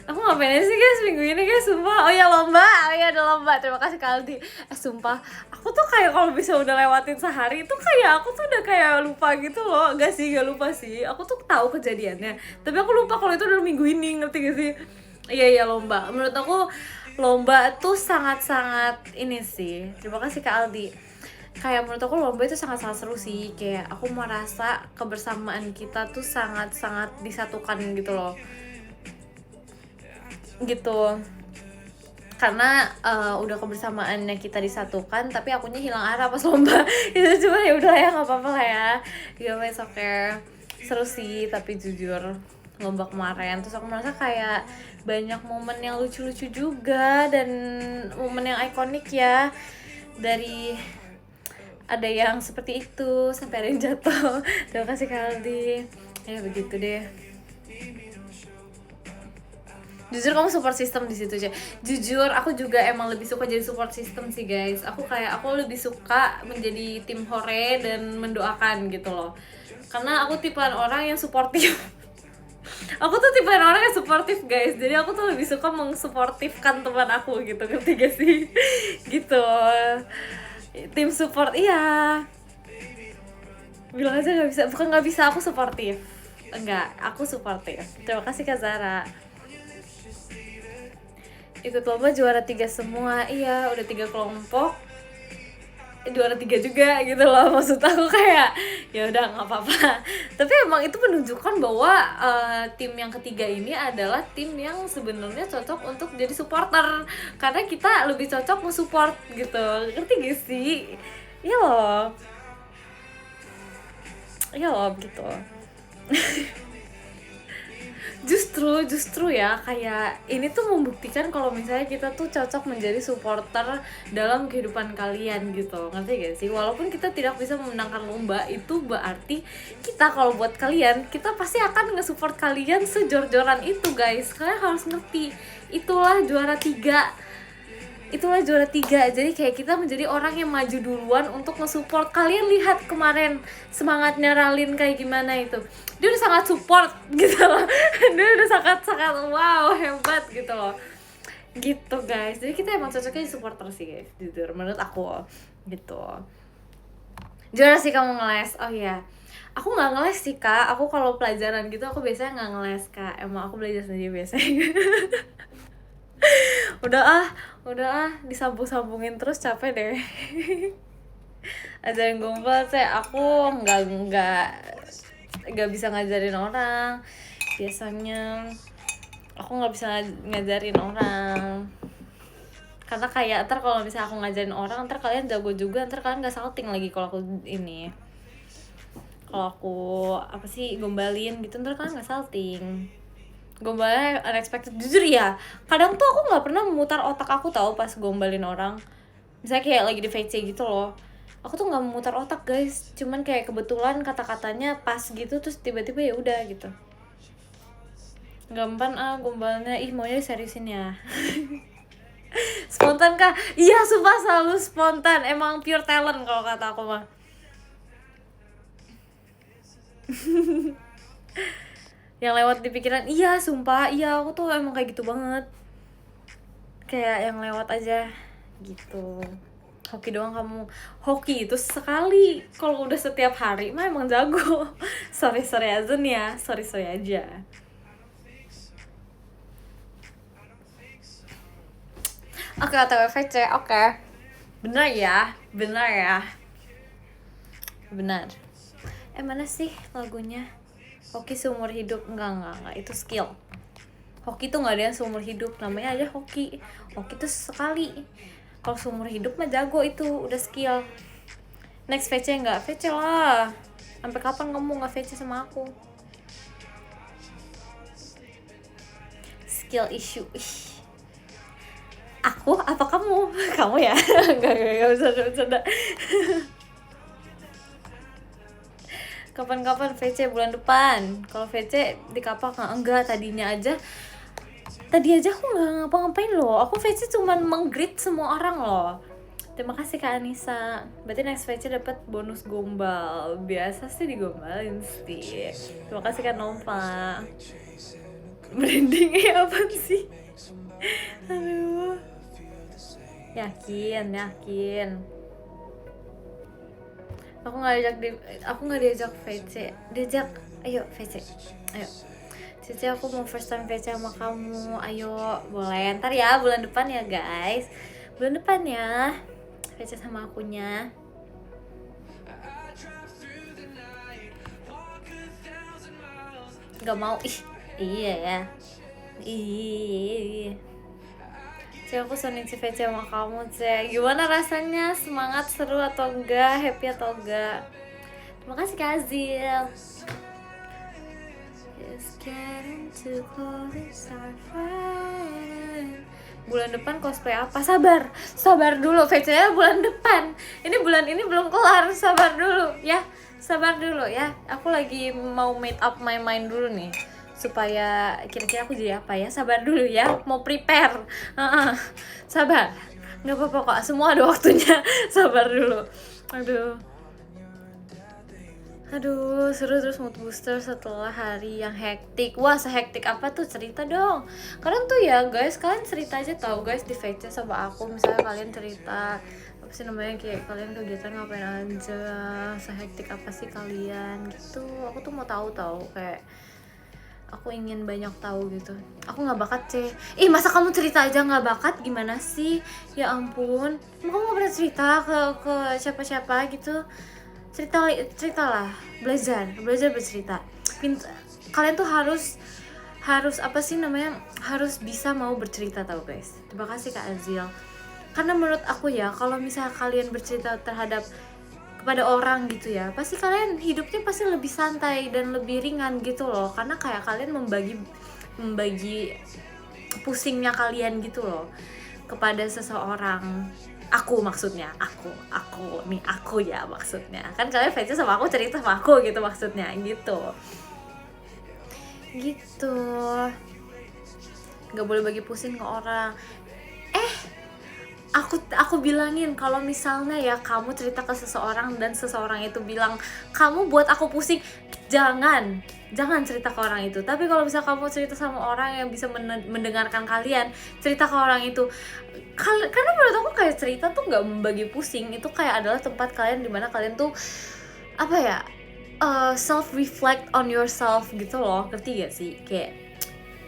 Aku ngapain aja sih guys minggu ini guys, sumpah. Oh ya ada lomba. Terima kasih Kak Aldi. Sumpah, aku tuh kayak kalau bisa udah lewatin sehari itu kayak aku tuh udah kayak lupa gitu loh. Gak lupa sih. Aku tuh tahu kejadiannya, tapi aku lupa kalau itu udah minggu ini, ngerti gak sih? Iya lomba. Menurut aku lomba tuh sangat-sangat ini sih. Terima kasih Kak Aldi. Kayak menurut aku lomba itu sangat-sangat seru sih. Kayak aku merasa kebersamaan kita tuh sangat-sangat disatukan gitu loh. Gitu, karena udah kebersamaannya kita disatukan, tapi akunya hilang arah pas lomba. Itu cuma ya udah ya, nggak apa-apa lah ya. It's okay. Seru sih, tapi jujur lomba kemarin terus aku merasa kayak banyak momen yang lucu-lucu juga dan momen yang ikonik ya, dari ada yang seperti itu sampai ada yang jatuh. Terima kasih Kaldi. Ya begitu deh. Jujur kamu support system di situ aja. Jujur aku juga emang lebih suka jadi support system sih guys. Aku lebih suka menjadi tim Hore dan mendoakan gitu loh. Karena aku tipean orang yang suportif. Aku tuh tipean orang yang suportif guys. Jadi aku tuh lebih suka mengsuportifkan teman aku gitu, ngerti gak sih? Gitu. Tim support, iya. Bilang aja gak bisa, bukan gak bisa, aku suportif. Enggak, aku suportif. Terima kasih Kak Zara. Ikut lomba juara 3 semua. Iya, udah 3 kelompok. Juara 3 juga gitu loh. Maksud aku kayak ya udah nggak apa-apa. Tapi emang itu menunjukkan bahwa tim yang ketiga ini adalah tim yang sebenarnya cocok untuk jadi supporter, karena kita lebih cocok mensupport gitu. Ngerti gak sih? Iya loh. Iya loh gitu. Justru justru ya kayak ini tuh membuktikan kalau misalnya kita tuh cocok menjadi supporter dalam kehidupan kalian gitu, ngerti gak sih? Walaupun kita tidak bisa memenangkan lomba, itu berarti kita kalau buat kalian, kita pasti akan nge-support kalian sejor-joran itu guys. Kalian harus ngerti, itulah juara 3. Jadi kayak kita menjadi orang yang maju duluan untuk nge-support. Kalian lihat kemarin semangatnya Ralin kayak gimana itu, dia udah sangat support gitu loh. Dia udah sangat wow, hebat gitu loh, gitu guys. Jadi kita emang cocoknya supporter sih guys, jujur menurut aku gitu. Gimana sih kamu ngeles? Oh iya, aku nggak ngeles sih kak. Aku kalau pelajaran gitu aku biasanya nggak ngeles kak, emang aku belajar sendiri biasanya. udah ah disambung-sambungin terus capek deh. Ajarin gombal saya, aku nggak bisa ngajarin orang. Biasanya aku nggak bisa ngajarin orang karena kayak ntar kalau misalnya aku ngajarin orang, ntar kalian jago juga, ntar kalian nggak salting lagi kalau aku ini, kalau aku apa sih gombalin gitu, ntar kalian nggak salting. Gombalnya unexpected, jujur ya kadang tuh aku nggak pernah memutar otak aku tahu pas gombalin orang. Misalnya kayak lagi di VC gitu loh, aku tuh nggak memutar otak guys, cuman kayak kebetulan kata-katanya pas gitu, terus tiba-tiba ya udah gitu. Gampang gombalnya, maunya seriusin ya. Spontan kah? Iya sumpah selalu spontan, emang pure talent kalau kata aku mah. Yang lewat di pikiran, iya sumpah, iya aku tuh emang kayak gitu banget, kayak yang lewat aja gitu. Hoki doang kamu, hoki itu sekali, kalau udah setiap hari mah emang jago. sorry aja nih ya, sorry aja. Oke, OTW VC, oke. Benar ya. Mana sih lagunya? Hoki seumur hidup, enggak, itu skill. Hoki tuh nggak ada yang seumur hidup, namanya aja hoki tuh sekali. Kalau seumur hidup mah jago, itu udah skill. Next VC nggak? VC lah, sampai kapan kamu nggak VC sama aku? Skill issue. Aku apa kamu? Kamu ya? Enggak bisa. Kapan-kapan VC bulan depan. Kalau VC di kapak enggak, tadi aja aku nggak ngapa-ngapain loh. Aku VC cuman menggreet semua orang loh. Terima kasih Kak Anissa. Berarti next VC dapat bonus gombal. Biasa sih digombalin sih. Terima kasih Kak Nova. Branding apa sih? Aduh. Yakin. Aku nggak diajak VC. Ayo VC, ayo Cici, aku mau first time VC sama kamu, ayo boleh, ntar ya bulan depan ya guys, bulan depan ya VC sama akunya. Gak mau, iya ya, aku sonin si VC sama kamu, gimana rasanya, semangat, seru atau enggak, happy atau enggak? Terima kasih Kak Azil. Bulan depan cosplay apa? Sabar dulu, VC-nya bulan depan. Ini bulan ini belum kelar, sabar dulu ya. Aku lagi mau made up my mind dulu nih, supaya kira-kira aku jadi apa ya. Sabar dulu ya, mau prepare. Sabar, nggak apa-apa kok, semua ada waktunya. Sabar dulu. Aduh, seru terus mood booster setelah hari yang hektik. Wah, sehektik apa tuh? Cerita dong. Kalian tuh ya guys, kalian cerita aja tahu guys di VC sama aku. Misalnya kalian cerita apa sih namanya, kayak kalian kegiatan ngapain aja, sehektik apa sih kalian gitu. Aku tuh mau tahu kayak aku ingin banyak tahu gitu. Aku nggak bakat masa kamu cerita aja nggak bakat, gimana sih? Ya ampun, kamu nggak pernah cerita ke siapa-siapa gitu. Ceritalah, belajar bercerita. Kalian tuh harus apa sih namanya, harus bisa mau bercerita tahu guys. Terima kasih Kak Azil. Karena menurut aku ya, kalau misalnya kalian bercerita kepada orang gitu ya, pasti kalian hidupnya pasti lebih santai dan lebih ringan gitu loh. Karena kayak kalian membagi membagi pusingnya kalian gitu loh kepada seseorang. Aku maksudnya, aku nih, aku ya maksudnya. Kan kalian fansnya sama aku, cerita sama aku gitu maksudnya, gitu. Nggak boleh bagi pusing ke orang. Aku bilangin kalau misalnya ya kamu cerita ke seseorang dan seseorang itu bilang kamu buat aku pusing, jangan cerita ke orang itu. Tapi kalau bisa kamu cerita sama orang yang bisa mendengarkan kalian, cerita ke orang itu. Karena menurut aku kayak cerita tuh nggak membagi pusing, itu kayak adalah tempat kalian dimana kalian tuh apa ya, self reflect on yourself gitu loh, ngerti gak sih? Kayak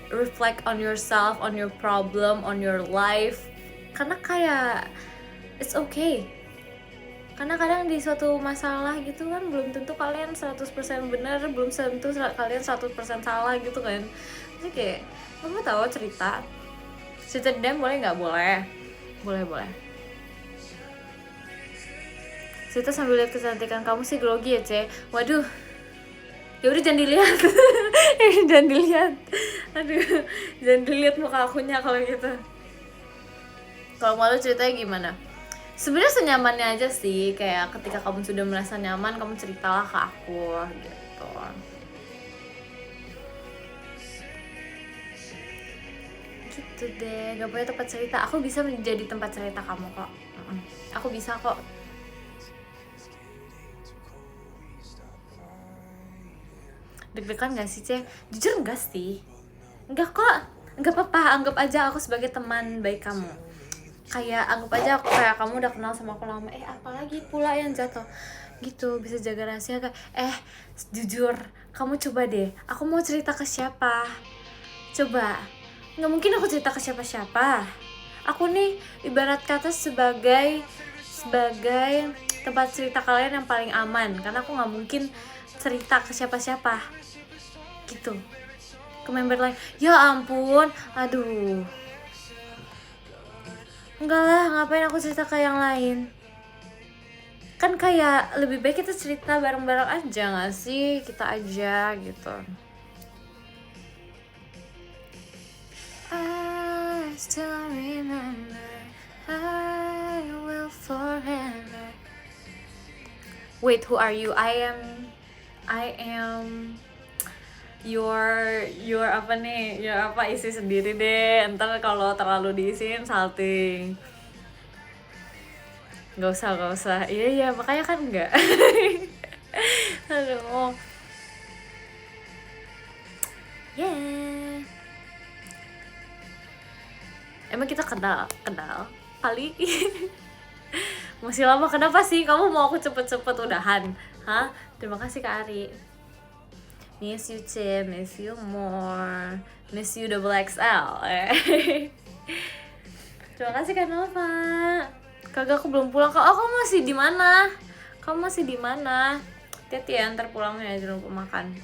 reflect on yourself, on your problem, on your life. Karena kayak it's okay. Karena kadang di suatu masalah gitu kan belum tentu kalian 100% benar, belum tentu kalian 100% salah gitu kan. Jadi kayak kamu tahu cerita dem boleh nggak? Boleh. Cerita sambil lihat kecantikan kamu sih grogi ya, Ce. Waduh. Ya udah jangan dilihat. Jangan dilihat. Aduh, jangan dilihat muka akunya kalau gitu. Kalau malu ceritanya gimana? Sebenarnya senyamannya aja sih, kayak ketika kamu sudah merasa nyaman, kamu ceritalah ke aku gitu. Gitu deh, gak punya tempat cerita. Aku bisa menjadi tempat cerita kamu kok. Aku bisa kok. Deg-degan gak sih, Ce? Jujur enggak sih. Enggak kok. Enggak apa-apa, anggap aja aku sebagai teman baik kamu. Kayak anggap aja aku kayak kamu udah kenal sama aku lama. Apalagi pula yang jatuh gitu, bisa jaga rahasia kayak jujur, kamu coba deh, aku mau cerita ke siapa? Coba. Nggak mungkin aku cerita ke siapa-siapa. Aku nih ibarat kata sebagai tempat cerita kalian yang paling aman, karena aku nggak mungkin cerita ke siapa-siapa gitu, ke member lain. Ya ampun, aduh, enggak lah, ngapain aku cerita ke yang lain? Kan kayak lebih baik kita cerita bareng-bareng aja gak sih, kita aja gitu. I still remember, I will forever. Wait, who are you? I am your apa nih? Your apa, isi sendiri deh. Ntar kalau terlalu diisiin salting. Gak usah. Iya, makanya kan enggak. Aduh. Yeah. Emang kita kenal kali. Masih lama, kenapa sih kamu mau aku cepet-cepet udahan? Hah? Terima kasih Kak Ari. Miss you, Ce. Miss you more. Miss you double XL. Terima kasih Kak Nova. Kagak, aku belum pulang. Kamu masih di mana? Hati-hati ya, ntar pulangnya jangan lupa makan.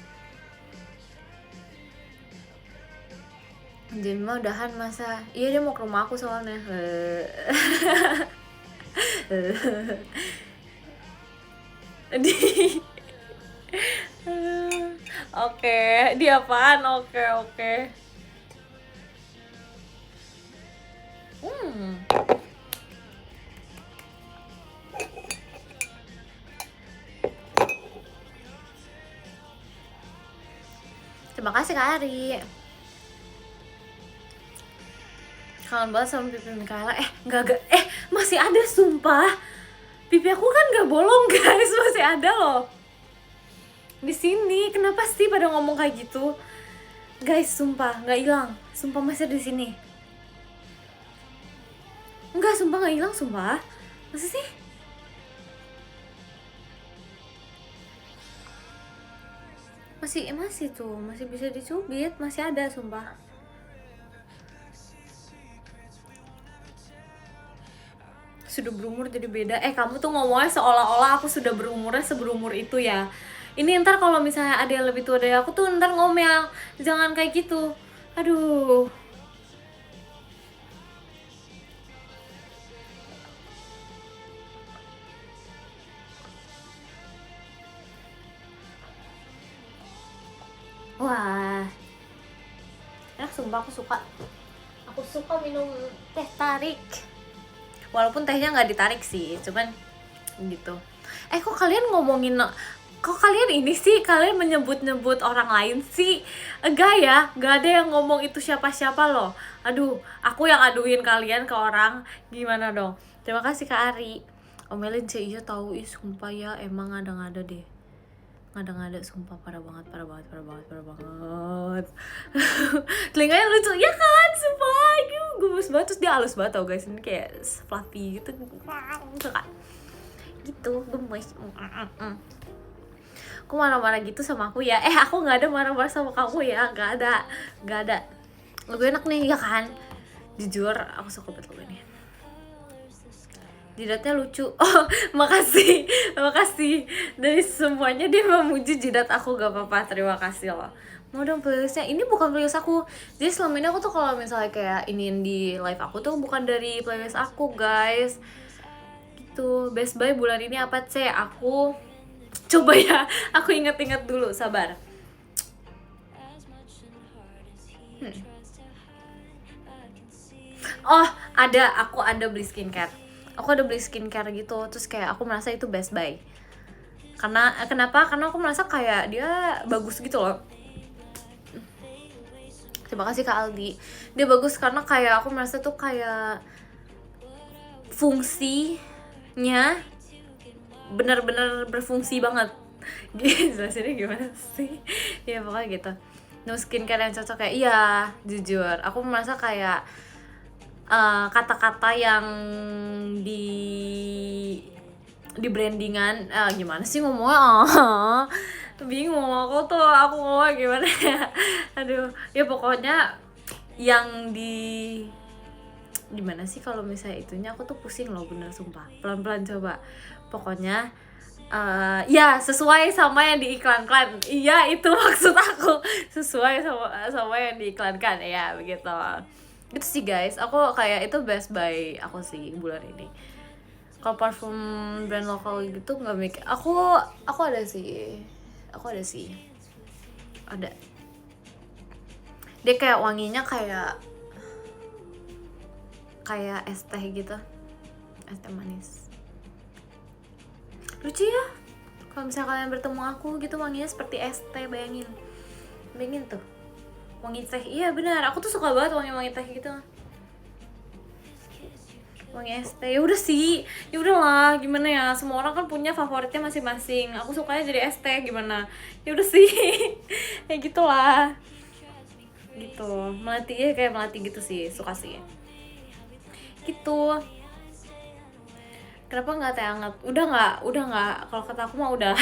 Jemima udahan masa? Iya, dia mau ke rumah aku soalnya. Oke, di apaan? Oke. Terima kasih Kak Ari. Kangen banget sama pipi Mikaela. Enggak. Masih ada sumpah. Pipi aku kan nggak bolong guys, masih ada loh. Di sini, kenapa sih pada ngomong kayak gitu? Guys, sumpah nggak hilang. Sumpah masih ada di sini. Enggak, sumpah nggak hilang, sumpah. Masa sih? Masih tuh, masih bisa dicubit, masih ada sumpah. Sudah berumur jadi beda. Kamu tuh ngomongnya seolah-olah aku sudah berumurnya seberumur itu ya. Ini ntar kalau misalnya ada yang lebih tua dari aku tuh ntar ngomel, jangan kayak gitu. Aduh. Wah. enak sumpah. Aku suka minum teh tarik, walaupun tehnya nggak ditarik sih, cuman gitu. Kok kalian ini sih, kalian menyebut-nyebut orang lain sih? Enggak ya, enggak ada yang ngomong itu siapa-siapa loh. Aduh, aku yang aduin kalian ke orang, gimana dong? Terima kasih Kak Ari. Omelin sih, iya tahu, sumpah ya, emang ngada-ngada deh. Ngada-ngada sumpah, parah banget. Telinganya lucu ya kan, sumpah gemes banget, terus dia halus banget tau guys, ini kayak fluffy gitu kan, gitu gemes. Aku marah-marah gitu sama aku ya? Aku nggak ada marah-marah sama kamu ya, nggak ada. Lagu enak nih ya kan, jujur aku suka banget lagu ini. Jidatnya lucu. Oh, makasih dari semuanya dia memuji jidat aku, gak apa-apa, terima kasih loh. Mau dong playlistnya. Ini bukan playlist aku, jadi selama ini aku tuh kalau misalnya kayak ini di live aku tuh bukan dari playlist aku guys, gitu. Best Buy bulan ini apa C? Aku coba ya, aku inget-inget dulu, sabar. Oh, aku ada beli skincare. Aku ada beli skincare gitu, terus kayak aku merasa itu Best Buy. Kenapa? Karena aku merasa kayak dia bagus gitu loh. Terima kasih Kak Aldi. Dia bagus karena kayak aku merasa tuh kayak fungsinya benar-benar berfungsi banget. Jelasinnya gimana sih? Ya pokoknya gitu. No skincare yang cocok kayak, iya jujur aku merasa kayak kata-kata yang di brandingan, gimana sih ngomongnya, bingung aku ngomong gimana ya. Aduh, ya pokoknya yang gimana sih kalau misalnya itunya, aku tuh pusing loh bener sumpah. Pelan-pelan coba. Pokoknya ya sesuai sama yang diiklankan. Iya, itu maksud aku. Sesuai sama yang diiklankan ya, begitu. Gitu sih guys, aku kayak itu Best Buy aku sih bulan ini. Kalau parfum brand lokal gitu nggak mikir. Aku ada sih. Ada. Dia kayak wanginya kayak es teh gitu, es teh manis. Lucu ya, kalau misalnya kalian bertemu aku gitu wanginya seperti es teh, bayangin tuh wangi teh. Iya benar, aku tuh suka banget wangi teh gitu, wangi es teh. Ya udah sih, ya udahlah, gimana ya, semua orang kan punya favoritnya masing-masing. Aku sukanya jadi es teh, gimana, ya udah sih. Ya gitulah, gitu. Melati ya, kayak melati gitu sih, suka sih gitu. Kenapa nggak teh hangat? Udah nggak. Kalau kata aku mah udah.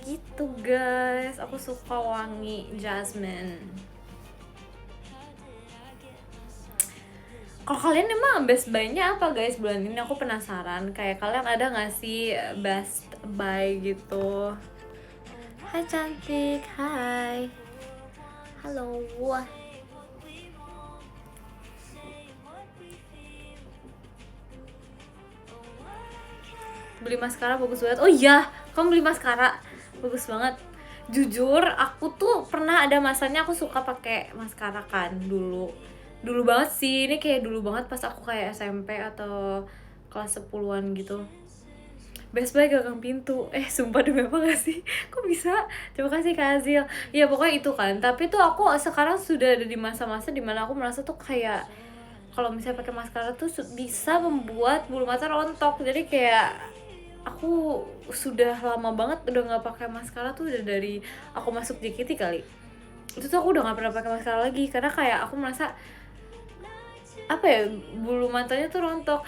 Gitu guys, aku suka wangi jasmine. Kalau kalian emang Best Buy-nya apa guys bulan ini? Aku penasaran. Kayak kalian ada nggak sih Best Buy gitu? Hai cantik, hai. Halo. Beli maskara bagus banget. Oh iya, kamu beli maskara bagus banget. Jujur, aku tuh pernah ada masanya aku suka pakai maskara kan dulu banget sih. Ini kayak dulu banget pas aku kayak SMP atau kelas 10-an gitu. Best Buy gagang pintu. Sumpah demi apa gak sih? Kok bisa? Terima kasih Kak Azil. Ya pokoknya itu kan. Tapi tuh aku sekarang sudah ada di masa-masa dimana aku merasa tuh kayak kalau misalnya pakai maskara tuh bisa membuat bulu mata rontok. Jadi kayak aku sudah lama banget udah nggak pakai maskara tuh, udah dari aku masuk JKT kali. Itu tuh aku udah nggak pernah pakai maskara lagi karena kayak aku merasa apa ya, bulu matanya tuh rontok.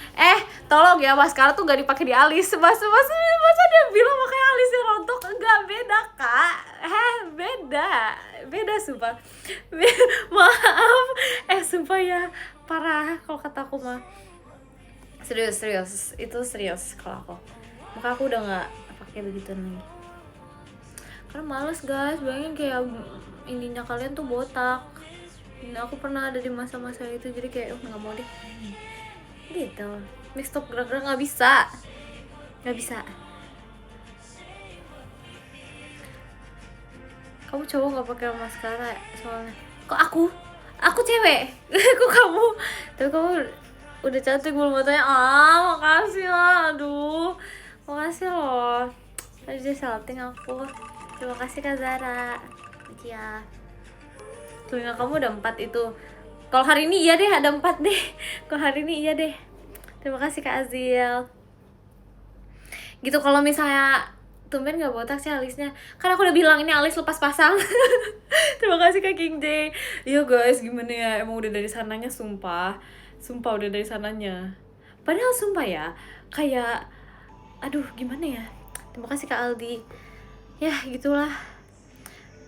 Tolong ya, maskara tuh gak dipakai di alis. Masa dia bilang pakai alisnya rontok? Enggak, beda kak. Beda sumpah. Maaf. Sumpah ya, parah kalau kata aku mah. Serius, itu serius kalau aku. Maka aku udah nggak pakai begituan lagi. Karena males guys, bayangin kayak ininya kalian tuh botak. Nah, aku pernah ada di masa-masa itu, jadi kayak nggak mau deh. Gitu. Mix stop gerak-gerak nggak bisa. Kamu cowok nggak pakai maskara soalnya. Kok aku cewek. Kok kamu? Tapi kamu udah cantik belum matanya. Makasih lah. Aduh, makasih loh. Tadi dia salting aku. Terima kasih Kak Zara. Iya. Telinga kamu udah 4 itu. Kalau hari ini iya deh, ada 4 deh. Kalau hari ini iya deh. Terima kasih Kak Azil. Gitu, kalau misalnya tumben gak botak sih alisnya, kan aku udah bilang ini alis lepas pasang. Terima kasih Kak King J. Iya guys, gimana ya, emang udah dari sananya, sumpah udah dari sananya. Padahal sumpah ya, kayak aduh gimana ya. Terima kasih Kak Aldi. Ya gitulah,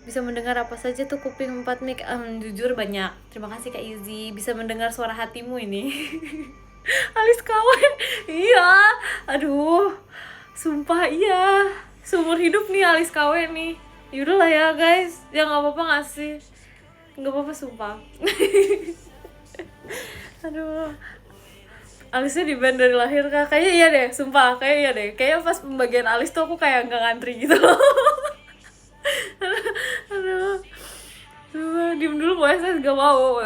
bisa mendengar apa saja tuh kuping 4 mic. Jujur banyak. Terima kasih Kak Izzy, bisa mendengar suara hatimu ini. Alis kawan. Iya, aduh, sumpah iya, seumur hidup nih alis KW nih. Yaudah lah ya guys, ya nggak apa-apa ngasih, nggak apa-apa sumpah. Aduh, alisnya di band dari lahir Kak. Kayaknya iya deh, sumpah kayak iya deh. Kayaknya pas pembagian alis tuh aku kayak nggak ngantri gitu loh. Aduh, diem dulu SS, gak mau.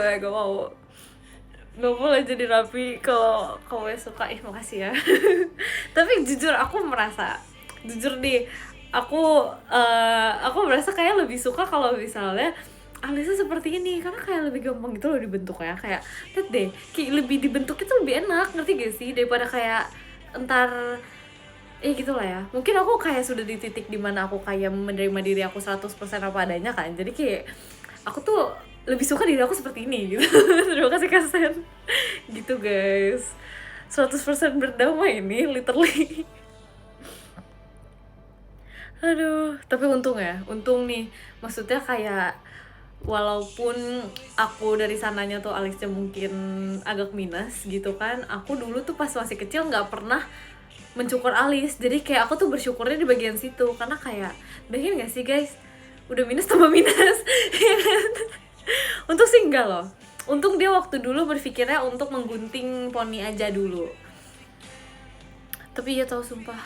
Gak boleh jadi rapi kalau kamu suka. Makasih ya. Tapi jujur aku merasa, jujur nih, aku merasa kayak lebih suka kalau misalnya alisnya seperti ini, karena kayak lebih gampang gitu loh dibentuk ya. Kayak lihat deh, kayak lebih dibentuk itu lebih enak, ngerti gak sih, daripada kayak entar gitu lah ya. Mungkin aku kayak sudah di titik dimana aku kayak menerima diri aku 100% apa adanya kan. Jadi kayak aku tuh lebih suka diri aku seperti ini gitu. Terima kasih Kasen. Gitu guys, 100% berdamai ini literally. Aduh, tapi untung nih, maksudnya kayak walaupun aku dari sananya tuh alisnya mungkin agak minus gitu kan, aku dulu tuh pas masih kecil nggak pernah mencukur alis. Jadi kayak aku tuh bersyukurnya di bagian situ, karena kayak bayangin gak sih guys, udah minus tambah minus. Untung sih enggak loh, untung dia waktu dulu berpikirnya untuk menggunting poni aja dulu. Tapi ya tahu sumpah,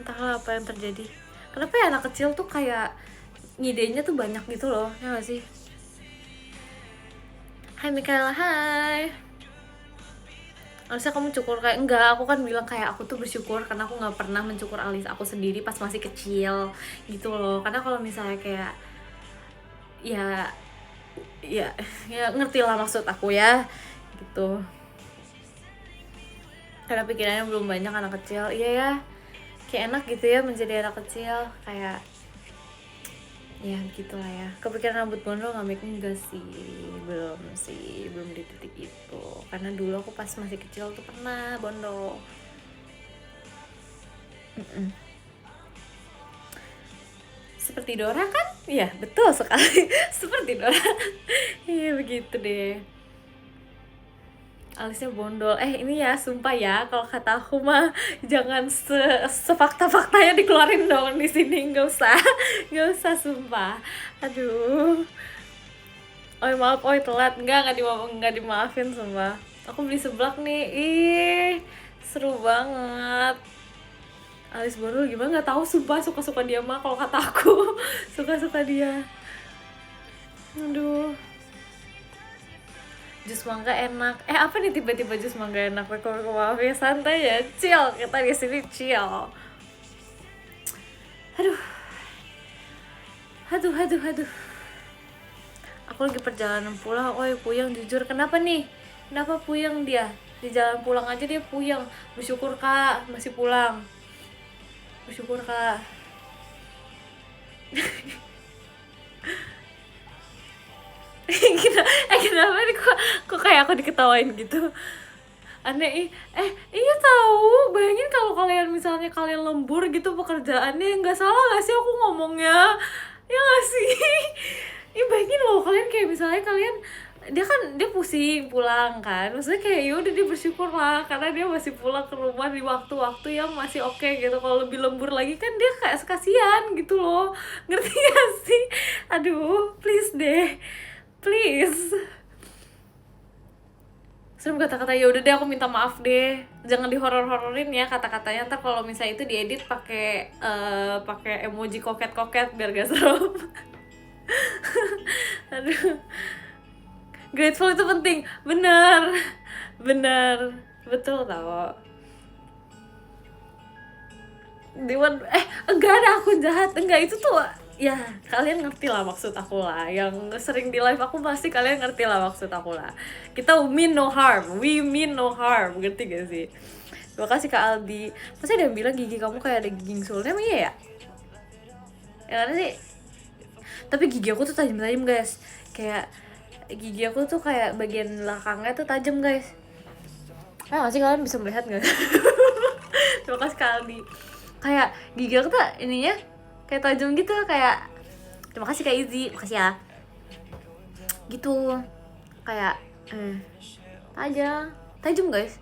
entahlah apa yang terjadi. Kenapa ya anak kecil tuh kayak ngidenya tuh banyak gitu loh, ya gak sih? Hai Mikaela, hai. Harusnya kamu cukur kayak enggak, aku kan bilang kayak aku tuh bersyukur karena aku nggak pernah mencukur alis aku sendiri pas masih kecil gitu loh. Karena kalau misalnya kayak ya ngerti lah maksud aku ya gitu. Karena pikirannya belum banyak anak kecil. Iya ya, kayak enak gitu ya menjadi anak kecil, kayak ya gitulah ya. Kepikiran rambut gondrong nggak? Enggak sih, belum di titik itu. Karena dulu aku pas masih kecil tuh pernah gondrong. Seperti Dora kan? Iya, betul sekali. Seperti Dora. Iya, begitu deh. Alisnya bondol. Ini ya, sumpah ya, kalau kata aku mah jangan sefakta-faktanya dikeluarin dong di sini, nggak usah sumpah. Aduh. Maaf, telat. Nggak dimaafin sumpah. Aku beli seblak nih. Ih, seru banget. Alis bondol gimana nggak tahu sumpah, suka dia mah kalau kata aku. suka dia. Aduh, jus mangga enak. Apa nih tiba-tiba jus mangga enak? Maaf ya, santai ya, chill, kita di sini chill. Aduh. Aku lagi perjalanan pulang. Puyeng jujur. Kenapa nih? Kenapa puyeng dia? Di jalan pulang aja dia puyeng. Bersyukur Kak, masih pulang. Bersyukur Kak. Kenapa nih kok kayak aku diketawain gitu? Aneh. Iya tahu. Bayangin kalau kalian misalnya kalian lembur gitu pekerjaannya, nggak salah nggak sih aku ngomongnya? Ya nggak sih? Bayangin loh, kalian kayak misalnya dia pusing pulang kan, maksudnya kayak yaudah dia bersyukur lah karena dia masih pulang ke rumah di waktu-waktu yang masih oke gitu. Kalau lebih lembur lagi kan dia kayak sekasian gitu loh, ngerti gak sih? Aduh, please deh, please. Serem kata-kata. Ya udah deh, aku minta maaf deh, jangan dihoror-hororin ya kata-katanya. Ntar kalau misalnya itu diedit pakai emoji koket-koket biar gak serem. Grateful itu penting, bener betul tau. Dewan enggak ada akun jahat, enggak, itu tuh ya kalian ngerti lah maksud aku lah, yang sering di live aku pasti kalian ngerti lah maksud aku lah. Kita mean no harm, we mean no harm, ngerti gak sih? Terima kasih Kak Aldi. Pasti ada yang bilang gigi kamu kayak ada gigi sulnya, emang iya ya? Ya kan sih? Tapi gigi aku tuh tajam-tajam guys, kayak gigi aku tuh kayak bagian belakangnya tuh tajam guys. Nggak sih, kalian bisa melihat nggak? Terima kasih Kak Aldi. Kayak gigi aku tuh ininya kayak tajam gitu, kayak terima kasih Kak Izzy, makasih ya. Gitu, kayak tajam guys.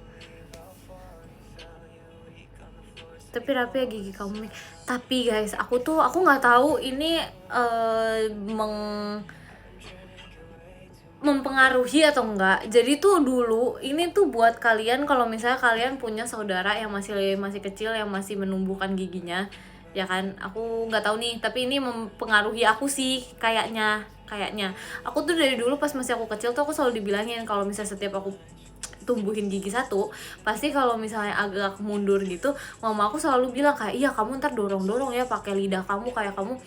Tapi rapi ya gigi kamu. Tapi guys, aku nggak tahu ini mempengaruhi atau enggak. Jadi tuh dulu ini tuh buat kalian, kalau misalnya kalian punya saudara yang masih kecil, yang masih menumbuhkan giginya, ya kan, aku nggak tahu nih, tapi ini mempengaruhi aku sih kayaknya. Aku tuh dari dulu pas masih aku kecil tuh aku selalu dibilangin kalau misalnya setiap aku tumbuhin gigi satu, pasti kalau misalnya agak mundur gitu, mama aku selalu bilang kayak, iya kamu ntar dorong ya pakai lidah kamu, kayak kamu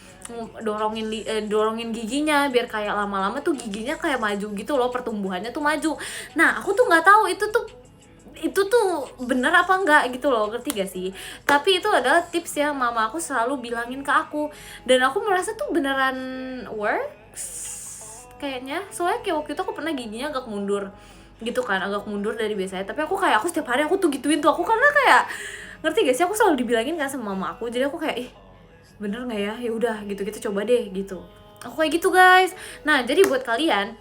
dorongin giginya biar kayak lama-lama tuh giginya kayak maju gitu loh, pertumbuhannya tuh maju. Nah aku tuh nggak tahu itu tuh bener apa enggak gitu loh, ngerti gak sih? Tapi itu adalah tips yang mama aku selalu bilangin ke aku, dan aku merasa tuh beneran works kayaknya. Soalnya kayak waktu itu aku pernah giginya agak mundur gitu kan, agak mundur dari biasanya, tapi aku setiap hari aku tuh gituin tuh aku, karena kayak ngerti gak sih, aku selalu dibilangin kan sama mama aku, jadi aku kayak bener nggak ya, ya udah gitu, kita coba deh gitu, aku kayak gitu guys. Nah jadi buat kalian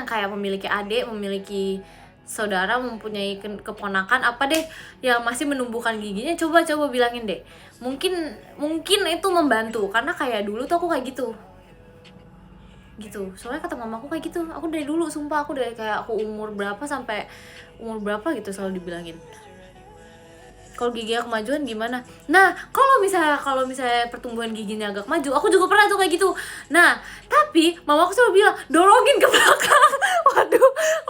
yang kayak memiliki adik, memiliki saudara, mempunyai keponakan apa deh yang masih menumbuhkan giginya, coba bilangin deh, mungkin itu membantu, karena kayak dulu tuh aku kayak gitu. Soalnya kata mamaku kayak gitu, aku dari dulu sumpah, aku dari kayak aku umur berapa sampai umur berapa gitu selalu dibilangin kalau giginya kemajuan gimana. Nah kalau misalnya pertumbuhan giginya agak maju, aku juga pernah tuh kayak gitu. Nah tapi mamaku selalu bilang dorongin ke belakang.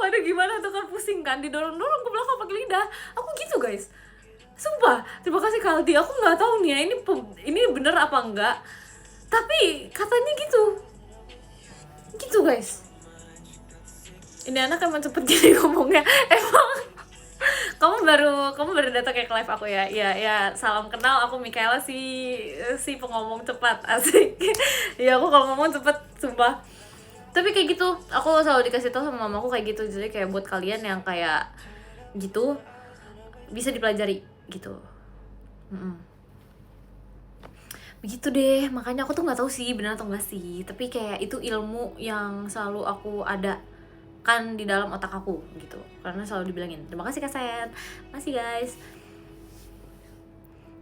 waduh gimana tuh, kan pusing kan didorong ke belakang pakai lidah. Aku gitu guys, sumpah. Terima kasih Kak Aldi, aku nggak tahu nih ya ini bener apa enggak, tapi katanya gitu guys. Ini anak emang cepet gini ngomongnya. Emang kamu baru datang kayak ke live aku ya. Ya salam kenal, aku Mikaela, si pengomong cepat, asik. Ya aku kalau ngomong cepet sumpah. Tapi kayak gitu, aku selalu dikasih tahu sama mamaku kayak gitu. Jadi kayak buat kalian yang kayak gitu bisa dipelajari gitu. Begitu deh, makanya aku tuh nggak tahu sih benar atau enggak sih, tapi kayak itu ilmu yang selalu aku ada kan di dalam otak aku gitu, karena selalu dibilangin. Terima kasih Kak Sen, masih guys.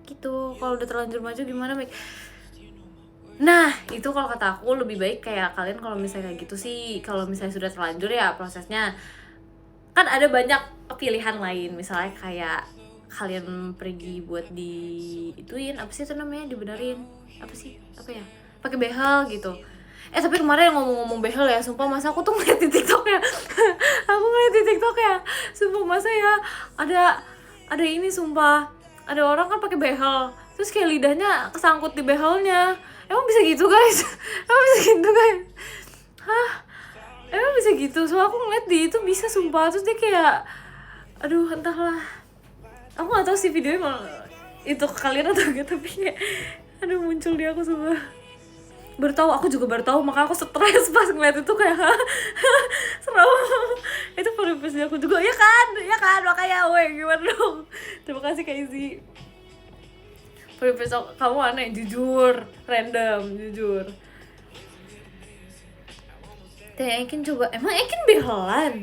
Gitu, kalau udah terlanjur maju gimana Mik? Nah itu kalau kata aku lebih baik kayak kalian kalau misalnya kayak gitu sih, kalau misalnya sudah terlanjur ya prosesnya kan ada banyak pilihan lain, misalnya kayak kalian pergi buat ituin apa sih itu namanya, dibenerin apa ya, pakai behel gitu. Tapi kemarin ngomong-ngomong behel ya, sumpah masa aku tuh ngeliat di TikTok ya. Aku ngeliat di TikTok ya, sumpah masa ya ada ini, sumpah ada orang kan pakai behel terus kayak lidahnya kesangkut di behelnya. Emang bisa gitu guys? Emang bisa gitu guys? Hah? Emang bisa gitu? Soalnya aku ngeliat di itu bisa sumpah, terus dia kayak aduh entahlah, aku nggak tahu sih videonya mau itu ke kalian atau enggak, tapi kayak aduh muncul di aku semua. Aku juga baru tahu, maka aku stres pas ngeliat itu kayak serem. Itu privacy aku juga, ya kan makanya gimana dong. Terima kasih Kak Izzy. Privacy kamu aneh, jujur random, jujur. Teh Ekin coba, emang Ekin behelan?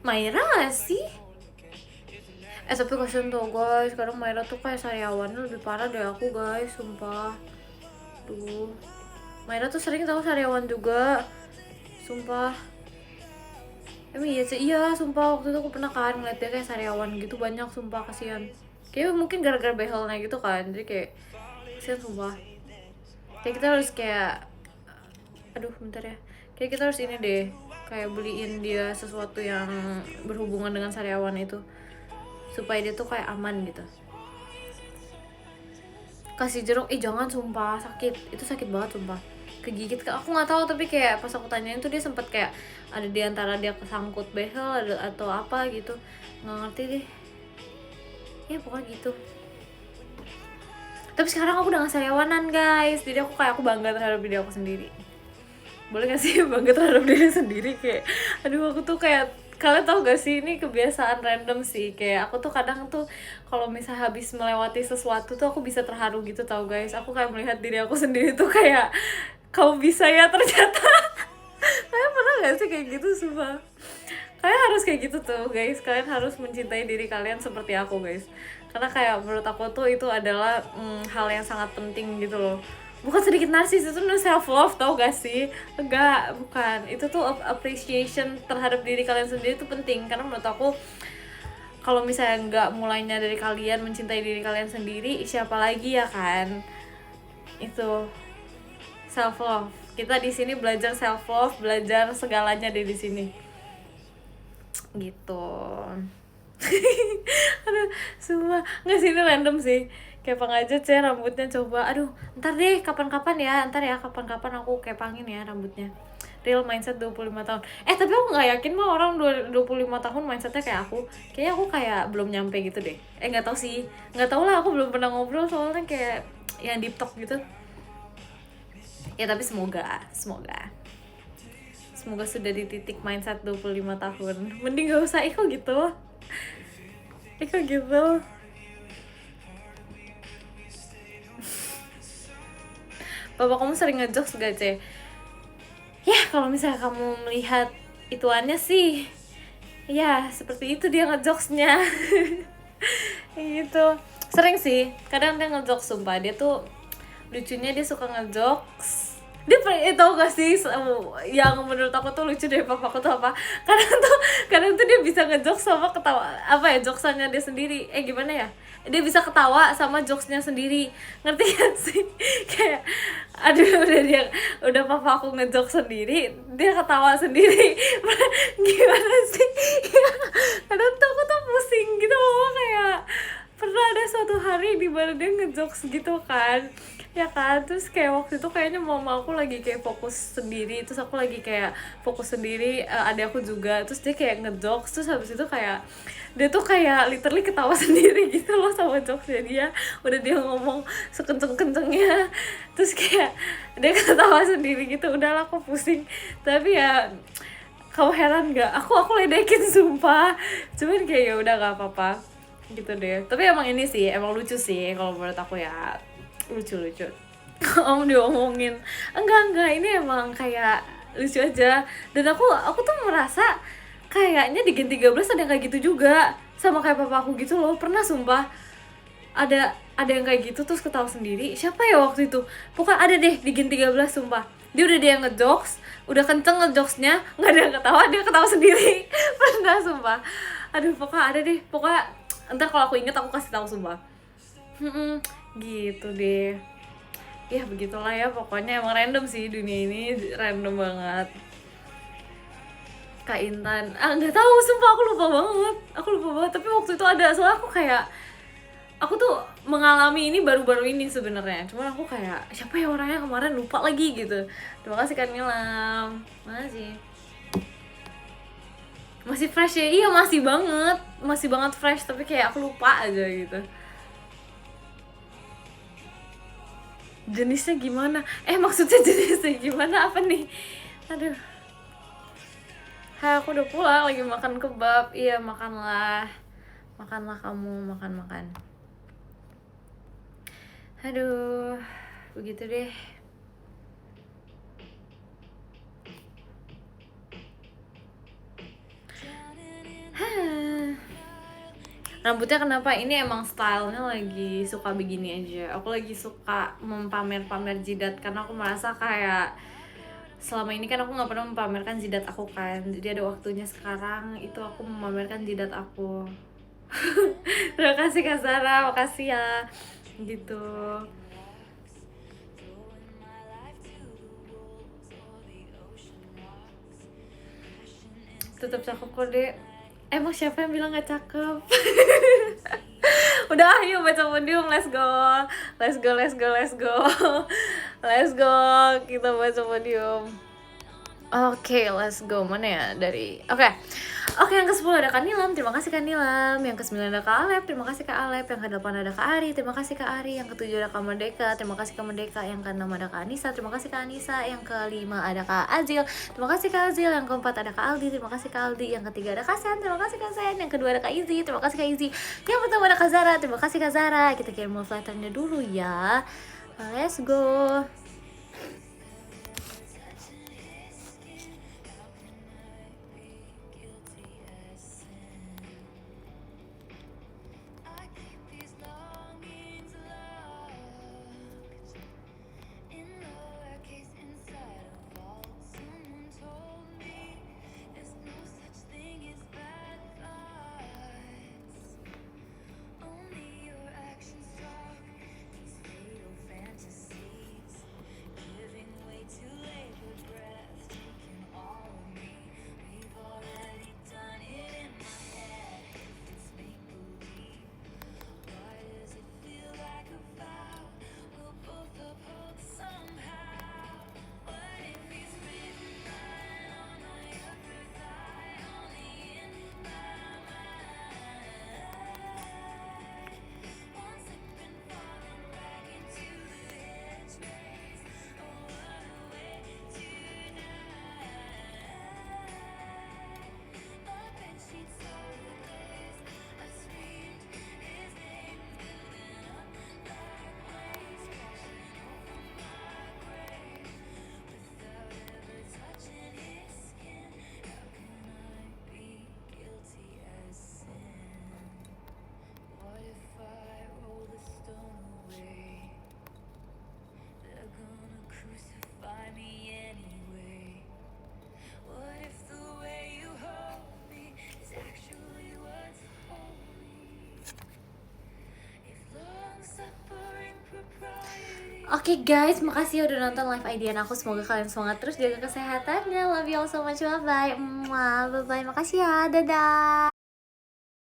Maira gak sih? Tapi kasian tuh guys, sekarang Maira tuh kayak sariawannya lebih parah dari aku guys, sumpah. Duh, Maira tuh sering tahu sariawan juga, sumpah. Emang iya sih, iya sumpah, waktu itu aku pernah kan ngeliat dia kayak sariawan gitu banyak, sumpah kasihan. Kayak mungkin gara-gara behelnya gitu kan, jadi kayak kasihan sumpah. Kayak kita harus kayak, aduh bentar ya, kayak kita harus ini deh, kayak beliin dia sesuatu yang berhubungan dengan sariawan itu supaya dia tuh kayak aman gitu. Kasih jeruk, jangan, sumpah sakit, itu sakit banget sumpah, kegigit. Aku nggak tahu, tapi kayak pas aku tanyain tuh dia sempet kayak ada di antara dia kesangkut behel atau apa gitu, nggak ngerti deh ya pokoknya gitu. Tapi sekarang aku udah nggak sariawanan guys, jadi aku kayak aku bangga terhadap diri aku sendiri. Boleh gak sih bangga terhadap diri sendiri? Kayak aduh, aku tuh kayak, kalian tau gak sih, ini kebiasaan random sih, kayak aku tuh kadang tuh kalau misalnya habis melewati sesuatu tuh aku bisa terharu gitu tau guys. Aku kayak melihat diri aku sendiri tuh kayak, kau bisa ya ternyata. Kalian pernah gak sih kayak gitu? Sumpah kalian harus kayak gitu tuh guys, kalian harus mencintai diri kalian seperti aku guys, karena kayak menurut aku tuh itu adalah hal yang sangat penting gitu loh. Bukan sedikit narsis, itu self love tau gak sih? Enggak, bukan, itu tuh appreciation terhadap diri kalian sendiri tuh penting, karena menurut aku kalau misalnya nggak mulainya dari kalian mencintai diri kalian sendiri, siapa lagi ya kan? Itu self love. Kita di sini belajar self love, belajar segalanya di sini gitu. Aduh, semua nggak sih, ini random sih, kayak pengajet ya rambutnya, coba aduh ntar deh kapan-kapan ya, kapan-kapan aku kepangin ya rambutnya. Real mindset 25 tahun. Tapi aku nggak yakin mah orang 25 tahun mindsetnya kayak aku. Kayaknya aku kayak belum nyampe gitu deh. Nggak tahu sih, nggak tahu lah, aku belum pernah ngobrol soalnya kayak yang deep talk gitu ya. Tapi semoga sudah di titik mindset 25 tahun. Mending gak usah gitu. Bapak kamu sering ngejokes gak, Ce? Ya, kalau misalnya kamu melihat ituannya sih, ya seperti itu dia ngejokesnya. Gitu. Sering sih, kadang dia ngejokes, sumpah. Dia tuh lucunya, dia suka ngejokes. Dia tau gak sih yang menurut aku tuh lucu dari papaku tuh apa? Kadang tuh dia bisa ngejokes sama ketawa, apa ya, jokesnya dia sendiri. Gimana ya? Dia bisa ketawa sama jokesnya sendiri. Ngerti gak sih? Kayak aduh, udah papa aku ngejokes sendiri, dia ketawa sendiri. Gimana sih? Kadang tuh aku tuh pusing gitu loh, kayak pernah ada suatu hari di mana dia ngejokes gitu kan, ya kan, terus kayak waktu itu kayaknya mama aku lagi kayak fokus sendiri, terus aku lagi kayak fokus sendiri, adik aku juga, terus dia kayak ngejokes, terus habis itu kayak dia tuh kayak literally ketawa sendiri gitu loh sama jokesnya dia. Udah dia ngomong sekenceng-kencengnya, terus kayak dia ketawa sendiri gitu. Udahlah, aku pusing, tapi ya kamu heran gak? Aku ledekin sumpah, cuman kayak ya udah gak apa-apa gitu deh. Tapi emang ini sih, emang lucu sih kalau menurut aku ya, lucu. Om diomongin, enggak, ini emang kayak lucu aja. Dan aku tuh merasa kayaknya di Gen 13 ada yang kayak gitu juga, sama kayak papa aku gitu loh. Pernah sumpah ada yang kayak gitu terus ketawa sendiri. Siapa ya waktu itu? Pokoknya ada deh di Gen 13 sumpah. Dia ngejokes, udah kenceng ngejokesnya, nggak ada yang ketawa, dia ketawa sendiri. Pernah sumpah. Aduh, pokoknya ada deh. Pokoknya ntar kalau aku inget aku kasih tahu sumpah. Gitu deh. Ya begitulah ya, pokoknya emang random sih, dunia ini random banget. Kak Intan, nggak tahu sumpah, aku lupa banget. Tapi waktu itu ada, soalnya aku tuh mengalami ini baru-baru ini sebenarnya. Cuman aku kayak siapa ya orangnya kemarin, lupa lagi gitu. Terima kasih Kak Nilam, makasih. Masih fresh ya? Iya masih banget fresh, tapi kayak aku lupa aja gitu. Jenisnya gimana? Maksudnya jenisnya gimana, apa nih? Aduh. Hai, aku udah pulang, lagi makan kebab. Iya, makanlah kamu, makan. Aduh, begitu deh. Rambutnya kenapa? Ini emang stylenya lagi suka begini aja. Aku lagi suka pamer jidat, karena aku merasa kayak selama ini kan aku nggak pernah memamerkan jidat aku kan. Jadi ada waktunya sekarang itu aku memamerkan jidat aku. Terima kasih Kak Zara, makasih ya. Gitu. Tetap cakep kok, Dek. Emang siapa yang bilang gak cakep? Udah, ayo baca podium, let's go. Let's go, let's go, let's go. Let's go, kita baca podium. Oke, let's go. Mana ya dari... Oke, yang ke-10 ada Kak Nilam, terima kasih Kak Nilam. Yang ke-9 ada Kak Alep, terima kasih Kak Alep. Yang ke-8 ada Kak Ari, terima kasih Kak Ari. Yang ke-7 ada Kak Merdeka, terima kasih Kak Merdeka. Yang ke-6 ada Kak Anissa, terima kasih Kak Anissa. Yang ke-5 ada Kak Azil, terima kasih Kak Azil. Yang ke-4 ada Kak Aldi, terima kasih Kak Aldi. Yang ke-3 ada Kak Sen, terima kasih Kak Sen. Yang ke-2 ada Kak Izzy, terima kasih Kak Izzy. Yang pertama ada Kak Zara, terima kasih Kak Zara. Kita kirim love letternya dulu ya. Let's go. Oke guys, makasih udah nonton live IDN aku. Semoga kalian semangat terus, jaga kesehatannya. Love you all so much, bye bye. Bye bye, makasih ya, dadah.